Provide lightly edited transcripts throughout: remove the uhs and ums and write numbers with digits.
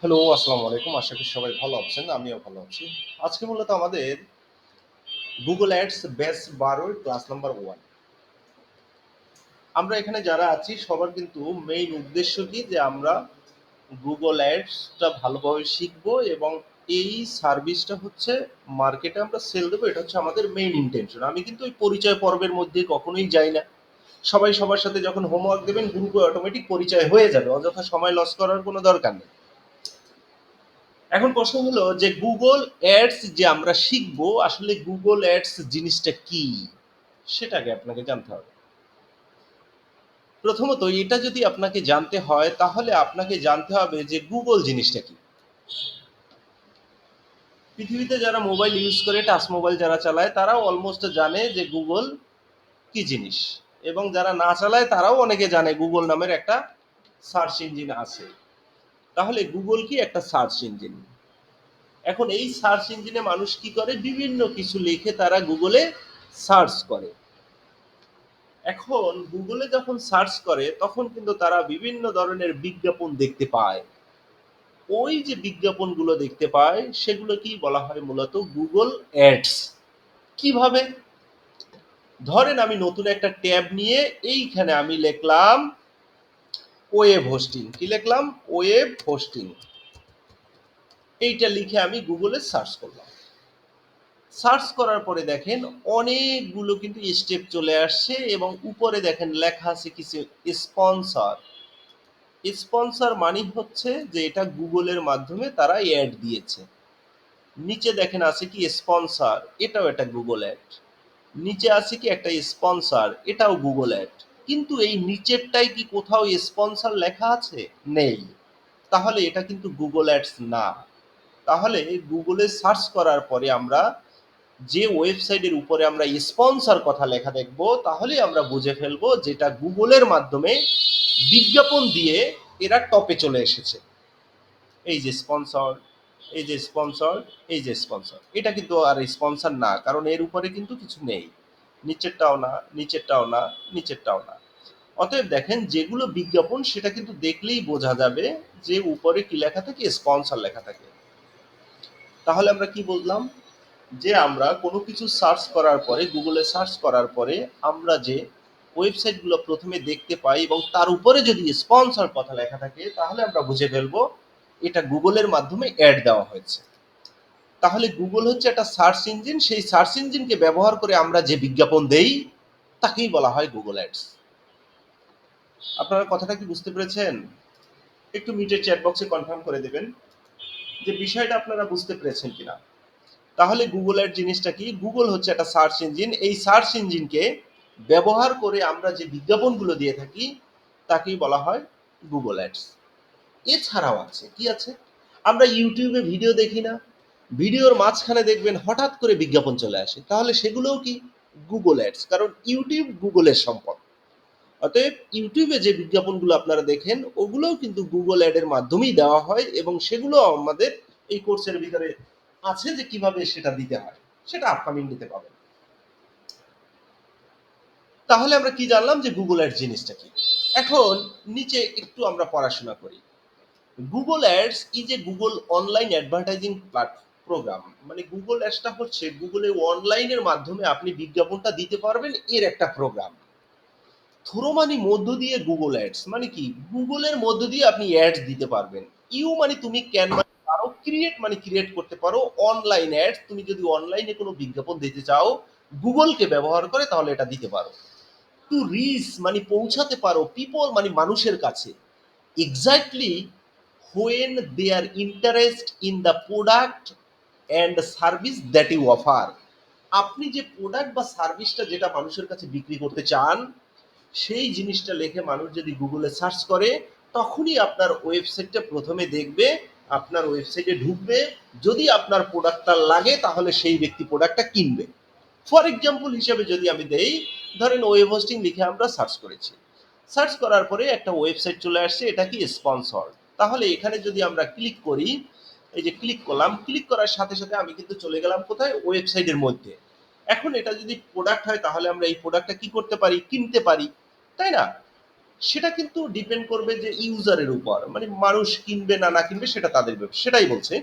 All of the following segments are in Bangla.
হ্যালো, আসসালামু আলাইকুম। আশা করি সবাই ভালো আছেন। আমিও ভালো আছি। আজকে মূলত আমাদের Google Ads ব্যাচ ১২ র ক্লাস নাম্বার 1। আমরা এখানে যারা আছি সবার কিন্তু মেইন উদ্দেশ্য কি যে আমরা Google Ads টা ভালোভাবে শিখবো এবং এই সার্ভিসটা হচ্ছে মার্কেটে আমরা সেল দেবো। এটা হচ্ছে আমাদের মেইন ইনটেনশন। আমি কিন্তু ওই পরিচয় পর্বের মধ্যে কখনোই যাই না। সবাই সবার সাথে যখন হোমওয়ার্ক দেবেন গ্রুপে অটোমেটিক পরিচয় হয়ে যাবে। অযথা সময় লস করার কোনো দরকার নেই। এখন প্রশ্ন হলো যে গুগল অ্যাডস যে আমরা শিখবো আসলে গুগল অ্যাডস জিনিসটা কি সেটাকে আপনাকে জানতে হবে। প্রথমত এটা যদি আপনাকে জানতে হয় তাহলে আপনাকে জানতে হবে যে গুগল জিনিসটা কি। পৃথিবীতে যারা মোবাইল ইউজ করে টাচ মোবাইল যারা চালায় তারাও অলমোস্ট জানে যে গুগল কি জিনিস, এবং যারা না চালায় তারাও অনেকে জানে গুগল নামের একটা সার্চ ইঞ্জিন আছে। তাহলে গুগল কি? একটা সার্চ ইঞ্জিন। এখন এই সার্চ ইঞ্জিনে মানুষ কি করে? বিভিন্ন কিছু লিখে তারা গুগলে সার্চ করে। এখন গুগলে যখন সার্চ করে তখন কিন্তু তারা বিভিন্ন ধরনের বিজ্ঞাপন দেখতে পায়। ওই যে বিজ্ঞাপনগুলো দেখতে পায় সেগুলো কি বলা হয়? মূলত গুগল অ্যাডস। কিভাবে? ধরেন আমি নতুন একটা ট্যাব নিয়ে এইখানে আমি লিখলাম ওয়েব হোস্টিং। কি লিখলাম? Web hosting. এইটা লিখে আমি গুগলে সার্চ করলাম। সার্চ করার পরে দেখেন অনেকগুলো কিন্তু স্টেপ চলে আসছে এবং উপরে দেখেন লেখা আছে কিছু স্পন্সর। স্পন্সর মানে হচ্ছে যে এটা গুগলের মাধ্যমে তারা অ্যাড দিয়েছে। নিচে দেখেন আছে কি স্পন্সর, এটাও একটা গুগল অ্যাড। নিচে আছে কি একটা স্পন্সর, এটাও গুগল অ্যাড। কিন্তু এই নিচেরটাই কি কোথাও স্পন্সর লেখা আছে? নেই। তাহলে এটা কিন্তু গুগল অ্যাডস না। তাহলে গুগলে সার্চ করার পরে আমরা যে ওয়েবসাইটের উপরে আমরা স্পন্সর কথা লেখা দেখব তাহলে আমরা বুঝে ফেলবো যেটা গুগলের মাধ্যমে বিজ্ঞাপন দিয়ে এরা টপে চলে এসেছে। এই যে স্পন্সর, এই যে স্পন্সর, এই যে স্পন্সর, এটা কিন্তু আর স্পন্সর না, কারণ এর উপরে কিন্তু কিছু নেই। নিচেরটাও না, নিচেরটাও না, নিচেরটাও না। অতএব দেখেন যেগুলো বিজ্ঞাপন সেটা কিন্তু দেখলেই বোঝা যাবে যে উপরে কি লেখা থাকে? স্পন্সর লেখা থাকে। তাহলে আমরা কি বললাম? যে আমরা কোনো কিছু সার্চ করার পরে গুগলে সার্চ করার পরে আমরা যে ওয়েবসাইটগুলো প্রথমে দেখতে পাই এবং তার উপরে যদি স্পন্সর কথা লেখা থাকে তাহলে আমরা বুঝে ফেলবো এটা গুগলের মাধ্যমে অ্যাড দেওয়া হয়েছে। তাহলে গুগল হচ্ছে একটা সার্চ ইঞ্জিন, সেই সার্চ ইঞ্জিনকে ব্যবহার করে আমরা যে বিজ্ঞাপন দেই তাকেই বলা হয় গুগল অ্যাডস। আপনারা কথাটা কি বুঝতে পেরেছেন? একটু মিটের চ্যাট বক্সে কনফার্ম করে দেবেন যে বিষয়টা আপনারা বুঝতে পেরেছেন কিনা। তাহলে গুগল অ্যাড জিনিসটা কি? গুগল হচ্ছে একটা সার্চ ইঞ্জিন। এই সার্চ ইঞ্জিনকে ব্যবহার করে আমরা যে বিজ্ঞাপনগুলো দিয়ে থাকি তাকেই বলা হয় গুগল অ্যাডস। এছাড়াও আছে কি আছে? আমরা ইউটিউবে ভিডিও দেখি না? ভিডিওর মাঝখানে দেখবেন হঠাৎ করে বিজ্ঞাপন চলে আসে। তাহলে সেগুলোও কি? Google ads. কারণ ইউটিউব গুগলের সম্পদ। অতএব ইউটিউবে যে বিজ্ঞাপনগুলো আপনারা দেখেন ওগুলোও কিন্তু গুগল অ্যাডের মাধ্যমেই দেওয়া হয় এবং সেগুলো আমাদের এই কোর্সের ভিতরে আছে যে কিভাবে সেটা দিতে হয়। সেটা আপকামিং নিতে পাবেন। তাহলে আমরা কি জানলাম যে গুগল অ্যাডস জিনিসটা কি। এখন নিচে একটু আমরা পড়াশোনা করি। Google ads is a Google online advertising program. মানে গুগল অ্যাডসটা হচ্ছে গুগলে অনলাইনের মাধ্যমে আপনি বিজ্ঞাপনটা দিতে পারবেন এর একটা প্রোগ্রাম। থ্রো মানে মধ্য দিয়ে গুগল অ্যাডস মানে কি? গুগলের মধ্য দিয়ে আপনি অ্যাডস দিতে পারবেন। ইউ মানে তুমি, ক্যান মানে পারো, ক্রিয়েট মানে ক্রিয়েট করতে পারো। অনলাইন অ্যাডস, তুমি যদি অনলাইনে কোনো বিজ্ঞাপন দিতে চাও গুগলকে ব্যবহার করে তাহলে এটা দিতে পারো। টু রিচ মানে পৌঁছাতে পারো, পিপল মানে মানুষের কাছে, exactly when they are interest in the product and service that you offer. আপনি যে প্রোডাক্ট বা সার্ভিসটা যেটা মানুষের কাছে বিক্রি করতে চান সেই জিনিসটা লিখে মানুষ যদি গুগলে সার্চ করে তখনই আপনার ওয়েবসাইটটা প্রথমে দেখবে, আপনার ওয়েবসাইটে ঢুকবে। যদি আপনার প্রোডাক্টটা লাগে তাহলে সেই ব্যক্তি প্রোডাক্টটা কিনবে। ফর এক্সাম্পল হিসেবে যদি আমি দেই, ধরেন ওয়েব হোস্টিং লিখে আমরা সার্চ করেছি। সার্চ করার পরে একটা ওয়েবসাইট চলে আসছে, এটা কি? স্পন্সর। তাহলে এখানে যদি আমরা ক্লিক করি, এই যে ক্লিক করলাম, ক্লিক করার সাথে সাথে আমি কিন্তু চলে গেলাম কোথায়? ওয়েবসাইটের মধ্যে। এখন এটা যদি প্রোডাক্ট হয় তাহলে আমরা এই প্রোডাক্টটা কি করতে পারি? কিনতে পারি, তাই না? সেটা কিন্তু ডিপেন্ড করবে যে ইউজারের উপর, মানে মানুষ কিনবে না না কিনবে সেটা তাদের ব্যাপার। সেটাই বলছে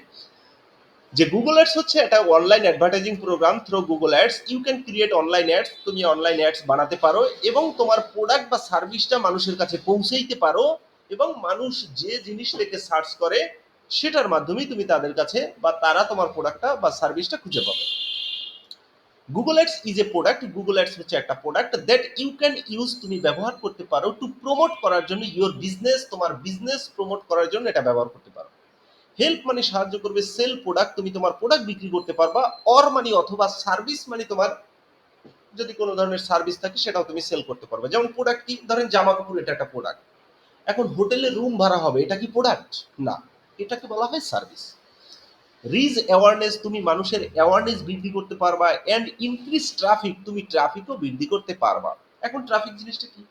যে গুগল অ্যাডস হচ্ছে একটা online advertising program. Through Google ads you can create online ads, তুমি অনলাইন অ্যাডস বানাতে পারো এবং তোমার প্রোডাক্ট বা সার্ভিসটা মানুষের কাছে পৌঁছাইতে পারো, এবং মানুষ যে জিনিস থেকে সার্চ করে সেটার মাধ্যমেই তুমি তাদের কাছে বা তারা তোমার প্রোডাক্টটা বা সার্ভিসটা খুঁজে পাবে। Google ads is a product, Google ads হচ্ছে একটা product that you can use, তুমি ব্যবহার করতে পারো টু প্রমোট করার জন্য ইওর বিজনেস, তোমার বিজনেস প্রমোট করার জন্য এটা ব্যবহার করতে পারো। হেল্প মানে সাহায্য করবে, সেল প্রোডাক্ট তুমি তোমার প্রোডাক্ট বিক্রি করতে পারবা, অর মানে অথবা সার্ভিস মানে তোমার যদি কোনো ধরনের সার্ভিস থাকে সেটাও তুমি সেল করতে পারবে। যেমন প্রোডাক্ট কি, ধরেন জামা কাপড়, এটা একটা প্রোডাক্ট। এখন হোটেলে রুম ভাড়া হবে, এটা কি প্রোডাক্ট? না, এটাকে বলা হয় সার্ভিস। রিচ অ্যাওয়ারনেস, তুমি মানুষের অ্যাওয়ারনেস বৃদ্ধি করতে পারবা, অ্যান্ড ইনক্রিজ ট্রাফিক, তুমি ট্রাফিকও বৃদ্ধি করতে পারবা। এখন ট্রাফিক জিনিসটা কি?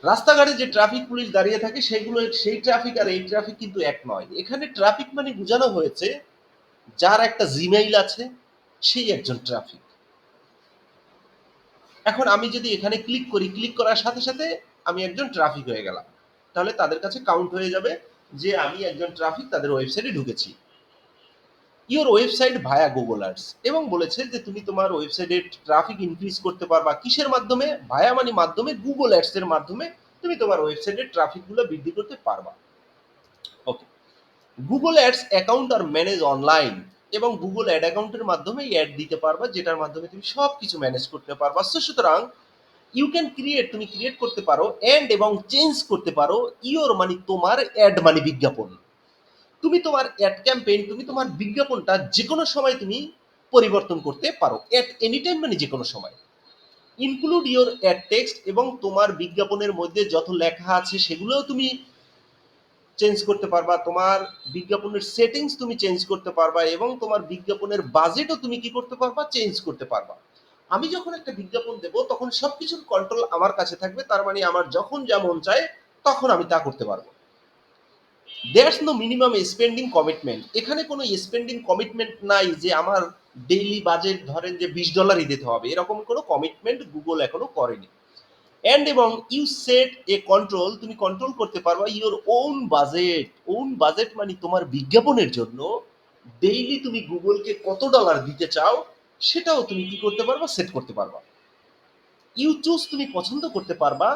রাস্তাঘাটে যে ট্রাফিক পুলিশ দাঁড়িয়ে থাকে সেগুলো, সেই ট্রাফিক আর এই ট্রাফিক কিন্তু এক নয়। এখানে ট্রাফিক মানে বোঝানো হয়েছে যার একটা জিমেইল আছে সেই একজন ট্রাফিক। এখন আমি যদি এখানে ক্লিক করি, ক্লিক করার সাথে সাথে আমি একজন ট্রাফিক হয়ে গেলাম, তাহলে তাদের কাছে কাউন্ট হয়ে যাবে যে আমি একজন ট্রাফিক, তাদের ওয়েবসাইটে ঢুকেছি। Your website via Google arts, এবং বলেছে যে তুমি তোমার ওয়েবসাইটে ট্রাফিক ইনক্রিজ করতে পারবা কিসের মাধ্যমে? ভায়া মানে মাধ্যমে, গুগল অ্যাডস এর মাধ্যমে তুমি তোমার ওয়েবসাইটের ট্রাফিকগুলো বৃদ্ধি করতে পারবা। ওকে। গুগল অ্যাডস অ্যাকাউন্ট আর ম্যানেজ অনলাইন, এবং গুগল অ্যাড অ্যাকাউন্টের মাধ্যমে অ্যাড দিতে পারবা, যেটার মাধ্যমে তুমি সব কিছু ম্যানেজ করতে পারবা। সুতরাং ইউ ক্যান ক্রিয়েট, তুমি ক্রিয়েট করতে পারো, এন্ড এবং চেঞ্জ করতে পারো ইওর মানে তোমার, অ্যাড মানে বিজ্ঞাপন। তুমি তোমার অ্যাড ক্যাম্পেইন, তুমি তোমার বিজ্ঞাপনটা যে কোনো সময় তুমি পরিবর্তন করতে পারো, এট এনি টাইম মানে যে কোনো সময়। ইনক্লুড ইওর অ্যাড টেক্সট, এবং তোমার বিজ্ঞাপনের মধ্যে যত লেখা আছে সেগুলোও তুমি চেঞ্জ করতে পারবা, তোমার বিজ্ঞাপনের সেটিংস তুমি চেঞ্জ করতে পারবা, এবং তোমার বিজ্ঞাপনের বাজেটও তুমি কি করতে পারবা? চেঞ্জ করতে পারবা। আমি যখন একটা বিজ্ঞাপন দেব তখন সবকিছুর কন্ট্রোল আমার কাছে থাকবে, তার মানে আমার যখন যা মন চায় তখন আমি তা করতে পারবো। There's no minimum spending commitment, এখানে কোনো স্পেন্ডিং কমিটমেন্ট নাই যে আমার ডেইলি বাজেট ধরেন যে $20 দিতে হবে, এরকম কোনো কমিটমেন্ট গুগল এখনো করেনি। এন্ড এবং ইউ সেট এ কন্ট্রোল, তুমি কন্ট্রোল করতে পারবা your own budget. Own budget মানে তোমার বিজ্ঞাপনের জন্য ডেইলি তুমি গুগলকে কত ডলার দিতে চাও সেটাও তুমি কি করতে পারবা? সেট করতে পারবা। ইউ চুজ, তুমি পছন্দ করতে পারবা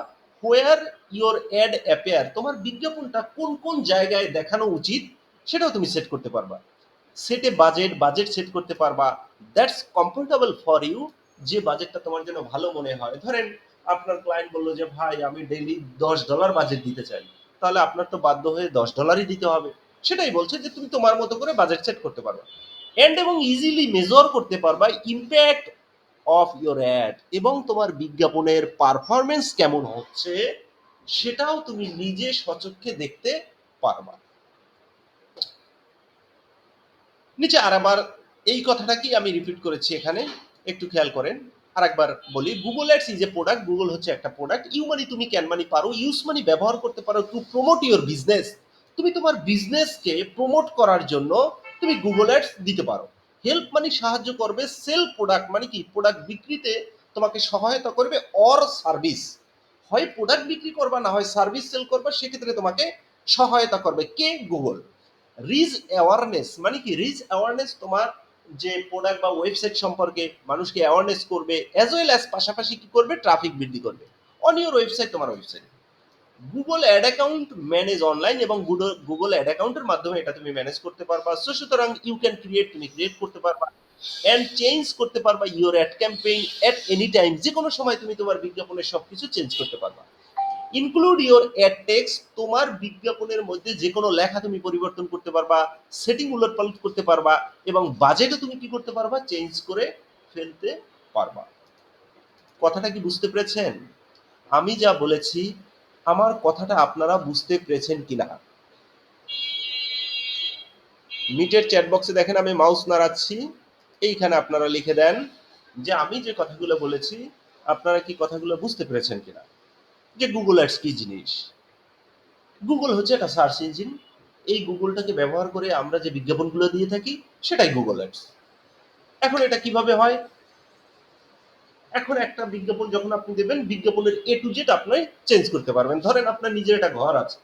হোয়ার ইওর অ্যাড অ্যাপেয়ার, তোমার বিজ্ঞাপনটা কোন কোন জায়গায় দেখানো উচিত সেটাও তুমি সেট করতে পারবা। সেটে বাজেট, বাজেট সেট করতে পারবা দ্যাটস কমফোর্টেবল ফর ইউ, যে বাজেটটা তোমার জন্য ভালো মনে হয়। ধরেন আপনার ক্লায়েন্ট বললো যে ভাই আমি ডেইলি $10 বাজেট দিতে চাই, তাহলে আপনার তো বাধ্য হয়ে $10 দিতে হবে। সেটাই বলছে যে তুমি তোমার মতো করে বাজেট সেট করতে পারবা। এন্ড এবং ইজিলি মেজর করতে পারবা ইম্প্যাক্ট অফ ইওর অ্যাড, এবং তোমার বিজ্ঞাপনের পারফরমেন্স কেমন হচ্ছে সেটাও তুমি নিজে সচক্ষে দেখতে পারবা। নিচে আরেকবার এই কথাটা কি আমি রিপিট করেছি এখানে, একটু খেয়াল করেন। আরেকবার বলি, Google ads is a product, Google হচ্ছে একটা প্রোডাক্ট। ইউ মানে তুমি, ক্যান মানে পারো, ইউজ মানে ব্যবহার করতে পারো, টু প্রমোট ইওর বিজনেস, তুমি তোমার বিজনেসকে প্রমোট করার জন্য তুমি গুগল অ্যাডস দিতে পারো। হেল্প মানে সাহায্য করবে, সেল প্রোডাক্ট মানে কি প্রোডাক্ট বিক্রিতে তোমাকে সহায়তা করবে, অর সার্ভিস, হয় প্রোডাক্ট বিক্রি করবা না হয় সার্ভিস সেল করবা, সেক্ষেত্রে তোমাকে সহায়তা করবে কে? গুগল। রিচ অ্যাওয়ারনেস মানে কি? রিচ অ্যাওয়ারনেস তোমার যে প্রোডাক্ট বা ওয়েবসাইট সম্পর্কে মানুষকে অ্যাওয়ারনেস করবে, অ্যাজ ওয়েল অ্যাজ পাশাপাশি কি করবে? ট্রাফিক বৃদ্ধি করবে অন ইউর ওয়েবসাইট, তোমার website. Google ad account manage online, এবং গুগল অ্যাড অ্যাকাউন্টের মাধ্যমে এটা তুমি ম্যানেজ করতে পারবা। সুতরাং ইউ ক্যান ক্রিয়েট, তুমি ক্রিয়েট করতে পারবা, অ্যান্ড চেঞ্জ করতে পারবা your ad campaign at any time, যে কোনো সময় তুমি তোমার বিজ্ঞাপনের সবকিছু চেঞ্জ করতে পারবা। ইনক্লুড ইওর অ্যাড টেক্সট, তোমার বিজ্ঞাপনের মধ্যে যে কোনো লেখা তুমি পরিবর্তন করতে পারবা, সেটিং উলটপালট করতে পারবা, এবং বাজেটও তুমি কি করতে পারবা? চেঞ্জ করে ফেলতে পারবা। কথাটা কি বুঝতে পেরেছেন? আমি যা বলেছি আমার কথাটা আপনারা বুঝতে পেরেছেন কিনা? মিটের চ্যাট বক্সে দেখেন আমি মাউস নাড়াচ্ছি, এইখানে আপনারা লিখে দেন যে আমি যে কথাগুলো বলেছি আপনারা কি কথাগুলো বুঝতে পেরেছেন কিনা, যে গুগল অ্যাডস কি জিনিস। গুগল হচ্ছে একটা সার্চ ইঞ্জিন, এই গুগলটাকে ব্যবহার করে আমরা যে বিজ্ঞাপনগুলো দিয়ে থাকি সেটাই গুগল অ্যাডস। এখন এটা কিভাবে হয়? এখন একটা বিজ্ঞাপন যখন আপনি দেবেন, বিজ্ঞাপনের এ টু জেড আপনি চেঞ্জ করতে পারবেন। ধরেন আপনার নিজের একটা ঘর আছে,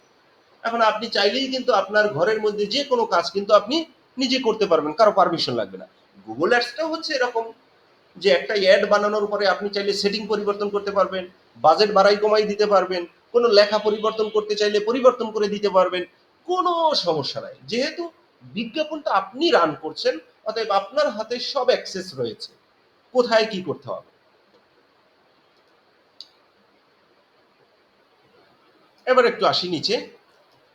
এখন আপনি চাইলেই কিন্তু আপনার ঘরের মধ্যে যে কোনো কাজ কিন্তু আপনি নিজে করতে পারবেন, কারো পারমিশন লাগবে না। গুগল অ্যাডসটাও হচ্ছে এরকম, যে একটা অ্যাড বানানোর পরে আপনি চাইলে সেটিং পরিবর্তন করতে পারবেন, বাজেট বাড়াই কমাই দিতে পারবেন, কোনো লেখা পরিবর্তন করতে চাইলে পরিবর্তন করে দিতে পারবেন, কোনো সমস্যা নাই। যেহেতু বিজ্ঞাপনটা আপনি রান করছেন, অতএব আপনার হাতে সব অ্যাক্সেস রয়েছে কোথায় কি করতে হবে। এবার একটু আসি নিচে,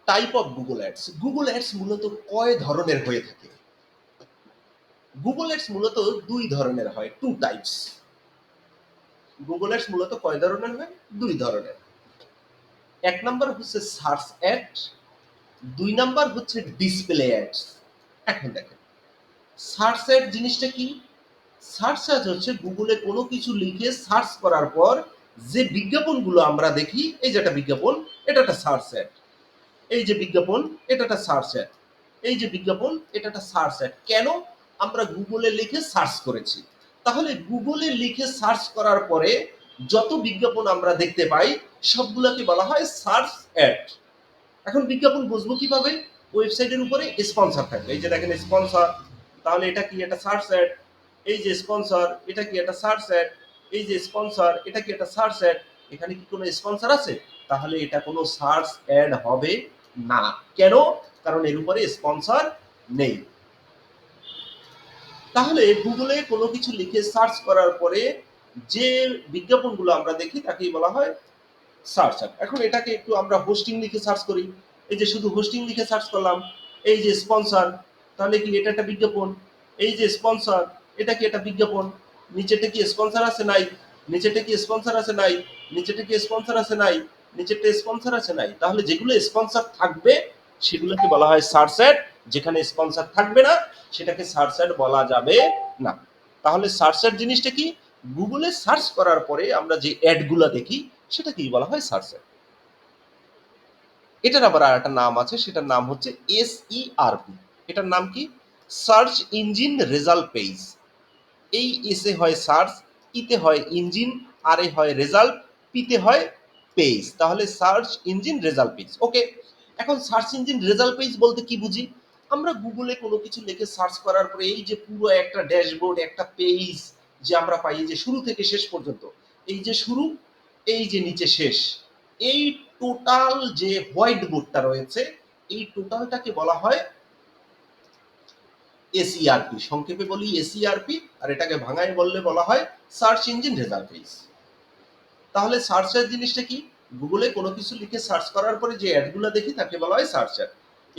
type of Google ads. Google ads মূলত কয় ধরনের হয়ে থাকে? গুগল অ্যাডস মূলত দুই ধরনের হয়, টু টাইপস। গুগল অ্যাডস মূলত কয় ধরনের হয়? দুই ধরনের। এক নাম্বার হচ্ছে সার্চ অ্যাড, দুই নাম্বার হচ্ছে ডিসপ্লে অ্যাডস। এখন দেখেন সার্চ অ্যাড জিনিসটা কি? সার্চ অ্যাড হচ্ছে গুগলে কোনো কিছু লিখে সার্চ করার পর যে বিজ্ঞাপনগুলো আমরা দেখি, এই যে একটা বিজ্ঞাপন, এটা একটা সার্চ অ্যাড। এই যে বিজ্ঞাপন, এটা একটা সার্চ অ্যাড। এই যে বিজ্ঞাপন, এটা একটা সার্চ অ্যাড। কেন? আমরা গুগলে লিখে সার্চ করেছি। তাহলে গুগলে লিখে সার্চ করার পরে যত বিজ্ঞাপন আমরা দেখতে পাই, সবগুলোকে বলা হয় সার্চ অ্যাড। এখন বিজ্ঞাপন বুঝবো কিভাবে? ওয়েবসাইটের উপরে স্পন্সর থাকবে, এই যে দেখেন স্পন্সর, তাহলে এটা কি? একটা সার্চ অ্যাড। এই যে স্পন্সর, এটা কি? একটা সার্চ অ্যাড। এই যে স্পন্সর, এটা কি? একটা সার্চ অ্যাড। এখানে কি কোনো স্পন্সর আছে? তাহলে এটা কোনো সার্চ অ্যাড হবে না। কেন? কারণ এর উপরে স্পন্সর নেই। তাহলে গুগলে কোনো কিছু লিখে সার্চ করার পরে যে বিজ্ঞাপনগুলো আমরা দেখি তাকেই বলা হয় সার্চ অ্যাড। এখন এটাকে একটু আমরা হোস্টিং লিখে সার্চ করি, এই যে শুধু হোস্টিং লিখে সার্চ করলাম, এই যে স্পন্সর, তাহলে কি এটা একটা বিজ্ঞাপন? এই যে স্পন্সর, এটা কি একটা বিজ্ঞাপন? নিচেটা কি স্পন্সর আছে? নাই। নিচেটা কি স্পন্সর আছে? নাই। নিচেটা কি স্পন্সর আছে? নাই। নিচেরটা স্পন্সর আছে? নাই। তাহলে যেগুলো স্পন্সর থাকবে সেগুলোকে বলা হয় সার্চ অ্যাড, যেখানে স্পন্সর থাকবে না সেটাকে সার্চ অ্যাড বলা যাবে না। তাহলে সার্চ অ্যাড জিনিসটা কি? গুগলে সার্চ করার পরে আমরা যে অ্যাডগুলো দেখি সেটাকেই বলা হয় সার্চ অ্যাড। এটার আবার আর একটা নাম আছে, সেটার নাম হচ্ছে SERP। এটার নাম কি? Search engine result page. এই এসে হয় সার্চ, ইতে হয় ইঞ্জিন, আর এ হয় রেজাল্ট, পিতে হয় পেজ। তাহলে সার্চ ইঞ্জিন রেজাল্ট পেজ। ওকে, এখন সার্চ ইঞ্জিন রেজাল্ট পেজ বলতে কি বুঝি? আমরা গুগলে কোনো কিছু লিখে সার্চ করার পরে এই যে পুরো একটা ড্যাশবোর্ড, একটা পেজ যে আমরা পাই, যে শুরু থেকে শেষ পর্যন্ত, এই যে শুরু, এই যে নিচে শেষ, এই টোটাল যে হোয়াইট বোর্ডটা রয়েছে, এই টোটালটাকে বলা হয় এসইআরপি। সংক্ষেপে বলি এসইআরপি, আর এটাকে ভাঙায় বললে বলা হয় সার্চ ইঞ্জিন রেজাল্ট পেজ। তাহলে সার্চ অ্যাড জিনিসটা কি? গুগলে কোনো কিছু লিখে সার্চ করার পরে যে অ্যাডগুলো দেখি তাকে বলা হয় সার্চ অ্যাড,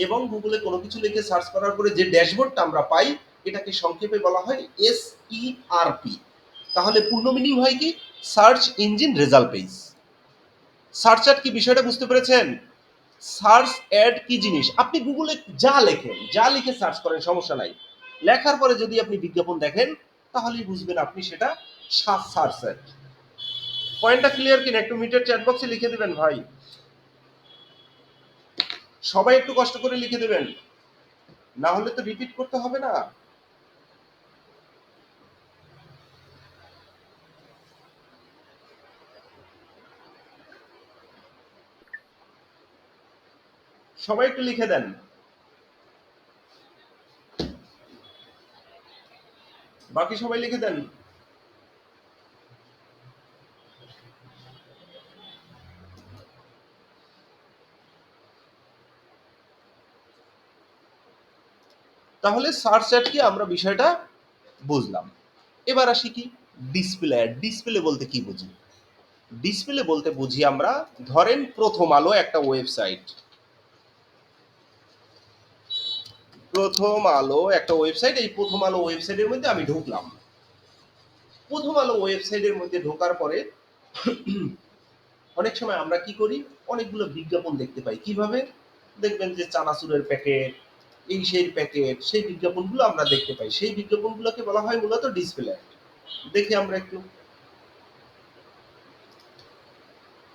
এবং গুগলে কোনো কিছু লিখে সার্চ করার পরে যে ড্যাশবোর্ডটা আমরা পাই এটাকে সংক্ষেপে বলা হয় SERP। তাহলে পূর্ণ মিনিং হয় কি? Search engine result page. Search add কি বিষয়টা বুঝতে পেরেছেন? সার্চ অ্যাড কি জিনিস? আপনি গুগলে যা লেখেন, যা লিখে সার্চ করেন সমস্যা নাই, লেখার পরে যদি আপনি বিজ্ঞাপন দেখেন তাহলেই বুঝবেন আপনি সেটা সার্চ অ্যাড। পয়েন্টটা ক্লিয়ার কিনা? একটু মিটার চ্যাট বক্সে লিখে দিবেন ভাই, সবাই একটু কষ্ট করে লিখে দেবেন, না হলে তো রিপিট করতে হবে না। সবাই একটু লিখে দেন, বাকি সবাই লিখে দেন। তাহলে সার্চ অ্যাড কি আমরা বিষয়টা বুঝলাম। এবার আসি কি ডিসপ্লে অ্যাড। ডিসপ্লে বলতে কি বুঝি? ডিসপ্লে বলতে বুঝি আমরা, ধরেন প্রথম আলো একটা ওয়েবসাইট, প্রথম আলো একটা ওয়েবসাইট, এই প্রথম আলো ওয়েবসাইটের মধ্যে আমি ঢুকলাম। প্রথম আলো ওয়েবসাইটের মধ্যে ঢোকার পরে অনেক সময় আমরা কি করি, অনেকগুলো বিজ্ঞাপন দেখতে পাই। কিভাবে দেখবেন? যে চানাচুরের প্যাকেট, এই সেই প্যাকেট, সেই বিজ্ঞাপনগুলো আমরা দেখতে পাই। সেই বিজ্ঞাপনগুলোকে বলা হয় মূলত ডিসপ্লে। দেখি আমরা একটু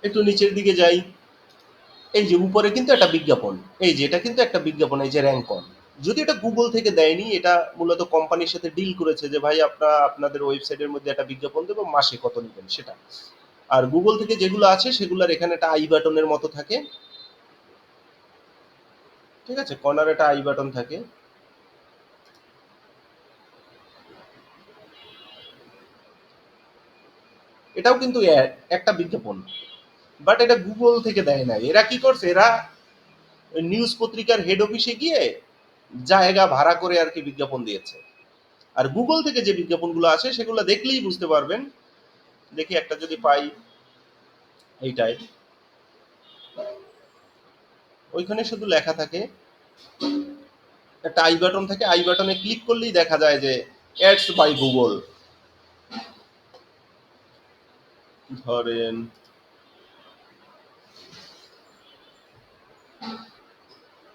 একটু নিচের দিকে যাই, এই যে উপরে কিন্তু একটা বিজ্ঞাপন, এই যে এটা কিন্তু একটা বিজ্ঞাপন, এই যে র্যাঙ্ক অন, যদি এটা গুগল থেকে দেয়নি, এটা মূলত কোম্পানির সাথে ডিল করেছে যে ভাই আপনাদের ওয়েবসাইটের মধ্যে একটা বিজ্ঞাপন দেবো, মাসে কত নেবেন সেটা। আর গুগল থেকে যেগুলো আছে সেগুলোর এখানে একটা আই বাটনের মতো থাকে, ঠিক আছে, কর্নারে একটা আই বাটন থাকে। এটাও কিন্তু একটা বিজ্ঞাপন, বাট এটা গুগল থেকে দেয় না। এরা কি করছে, এরা নিউজ পত্রিকার হেড অফিসে গিয়ে জায়গা ভাড়া করে আর কি বিজ্ঞাপন দিয়েছে। আর গুগল থেকে যে বিজ্ঞাপনগুলো আছে সেগুলো দেখলেই বুঝতে পারবেন। দেখি একটা যদি পাই, এইটাই, ওইখানে শুধু লেখা থাকে, একটা আই বাটন থাকে, আই বাটনে ক্লিক করলেই দেখা যায় যে অ্যাডস বাই গুগল। ধরেন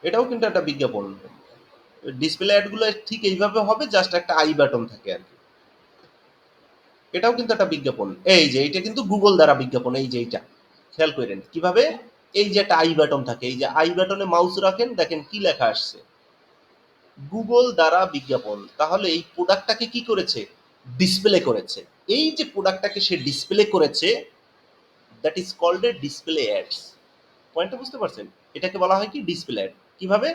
এটাও কিন্তু একটা বিজ্ঞাপন। ডিসপ্লে অ্যাডগুলো ঠিক এইভাবে হবে, জাস্ট একটা আই বাটন থাকে আর কি। এটাও কিন্তু একটা বিজ্ঞাপন। এই যে এইটা কিন্তু গুগল দ্বারা বিজ্ঞাপন, এই যে এইটা খেয়াল করেন কিভাবে, এই যে একটা আই বাটন থাকে, এই যে আই বাটনে মাউস রাখেন, দেখেন কি লেখা আসছে, গুগল দ্বারা বিজ্ঞাপন। তাহলে এই প্রোডাক্টটাকে কি করেছে, ডিসপ্লে করেছে। এই যে প্রোডাক্টটাকে সে ডিসপ্লে করেছে, that is called a display ads. পয়েন্টটা বুঝতে পারছেন? এটাকে বলা হয় কি, ডিসপ্লে অ্যাড। কিভাবে,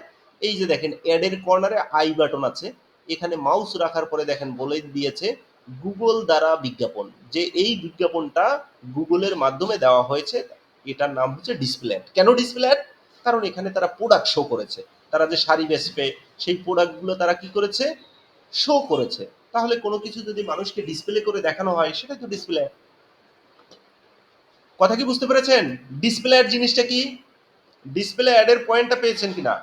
এই যে দেখেন অ্যাডের কর্নারে আই বাটন আছে, এখানে মাউস রাখার পরে দেখেন বলে দিয়েছে গুগল দ্বারা বিজ্ঞাপন, যে এই বিজ্ঞাপনটা গুগলের মাধ্যমে দেওয়া হয়েছে, এটার নাম হচ্ছে ডিসপ্লে অ্যাড। কেন ডিসপ্লে অ্যাড? কারণ এখানে তারা প্রোডাক্ট শো করেছে, তারা যে শাড়ি বেচবে সেই প্রোডাক্টগুলো তারা কি করেছে, শো করেছে। তাহলে কোনো কিছু যদি মানুষকে ডিসপ্লে করে দেখানো হয়, সেটা তো ডিসপ্লে অ্যাড। কথা কি বুঝতে পেরেছেন? ডিসপ্লে অ্যাড জিনিসটা কি, ডিসপ্লে অ্যাডের পয়েন্টটা পেয়েছেন কিনা?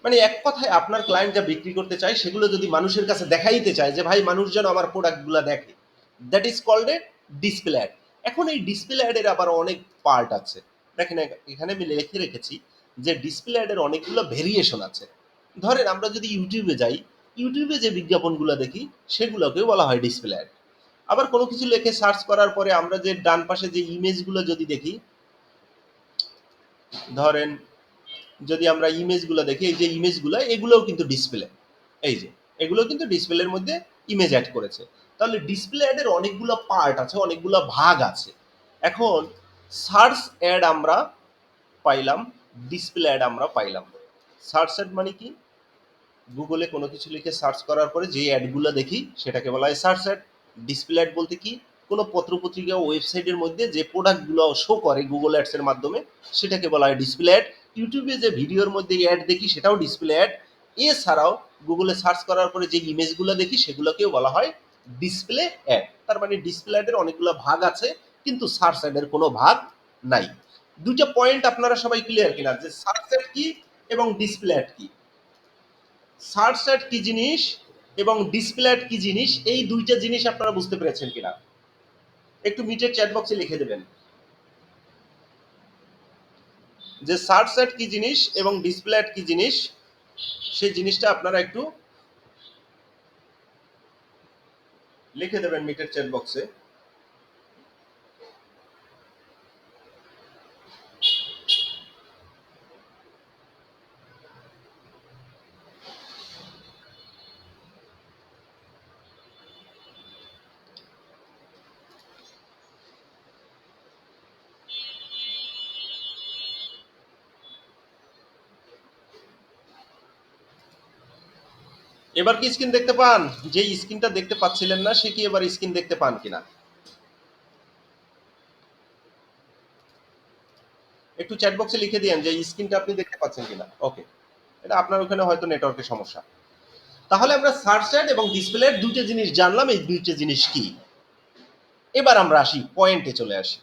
মানে এক কথায় আপনার ক্লায়েন্ট যা বিক্রি করতে চায় সেগুলো যদি মানুষের কাছে দেখাইতে চায় যে ভাই মানুষ যেন আমার প্রোডাক্টগুলো দেখে, that is called a display ad. এখন এই ডিসপ্লে অ্যাডের আবার অনেক পার্ট আছে। দেখেন এখানে আমি লিখে রেখেছি যে ডিসপ্লে অ্যাডের অনেকগুলো ভেরিয়েশন আছে। ধরেন আমরা যদি ইউটিউবে যাই, ইউটিউবে যে বিজ্ঞাপনগুলো দেখি সেগুলোকেও বলা হয় ডিসপ্লে অ্যাড। আবার কোনো কিছু লিখে সার্চ করার পরে আমরা যে ডান পাশে যে ইমেজগুলো যদি দেখি, ধরেন যদি আমরা ইমেজগুলো দেখি, এই যে ইমেজগুলো এগুলোও কিন্তু ডিসপ্লে, এই যে এগুলো কিন্তু ডিসপ্লের মধ্যে ইমেজ অ্যাড করেছে। তাহলে ডিসপ্লে অ্যাডের অনেকগুলো পার্ট আছে, অনেকগুলো ভাগ আছে। এখন সার্চ অ্যাড আমরা পাইলাম, ডিসপ্লে অ্যাড আমরা পাইলাম। সার্চ অ্যাড মানে কি, গুগলে কোনো কিছু লিখে সার্চ করার পরে যে অ্যাডগুলো দেখি সেটাকে বলা হয় সার্চ অ্যাড। ডিসপ্লে অ্যাড বলতে কি, কোনো পত্রপত্রিকা ওয়েবসাইটের মধ্যে যে প্রোডাক্টগুলো শো করে গুগল অ্যাডসের মাধ্যমে, সেটাকে বলা হয় ডিসপ্লে অ্যাড। ইউটিউবে যে ভিডিওর মধ্যে অ্যাড দেখি সেটাও ডিসপ্লে অ্যাড। এছাড়াও গুগলে সার্চ করার পরে যে ইমেজগুলো দেখি সেগুলোকেও বলা হয় ডিসপ্লে অ্যাড। তার মানে ডিসপ্লে অ্যাডের অনেকগুলো ভাগ আছে, কিন্তু সার্চ অ্যাডের কোনো ভাগ নাই। দুইটা পয়েন্ট আপনারা সবাই ক্লিয়ার কিনা, যে সার্চ অ্যাড কি এবং ডিসপ্লে অ্যাড কি? সার্চ অ্যাড কি জিনিস এবং ডিসপ্লে অ্যাড কি জিনিস, এই দুইটা জিনিস আপনারা বুঝতে পেরেছেন কিনা? একটু নিচের চ্যাট বক্সে লিখে দেবেন যে সার্চ অ্যাড কি জিনিস এবং ডিসপ্লে অ্যাড কি জিনিস, সেই জিনিসটা আপনারা একটু লিখে দেবেন নিচের চ্যাট বক্সে। এবার কি স্ক্রিন দেখতে পান? যে স্ক্রিনটা দেখতে পাচ্ছিলেন না সে কি এবার স্ক্রিন দেখতে পান কিনা? একটু চ্যাট বক্সে লিখে দিয়েন যে স্ক্রিনটা আপনি দেখতে পাচ্ছেন কিনা। ওকে, এটা আপনার ওখানে হয়তো নেটওয়ার্কের সমস্যা। তাহলে আমরা সার্চ অ্যাড এবং ডিসপ্লে অ্যাড দুইটা জিনিস জানলাম, এই দুইটা জিনিস কি। এবার আমরা আসি পয়েন্টে চলে আসি।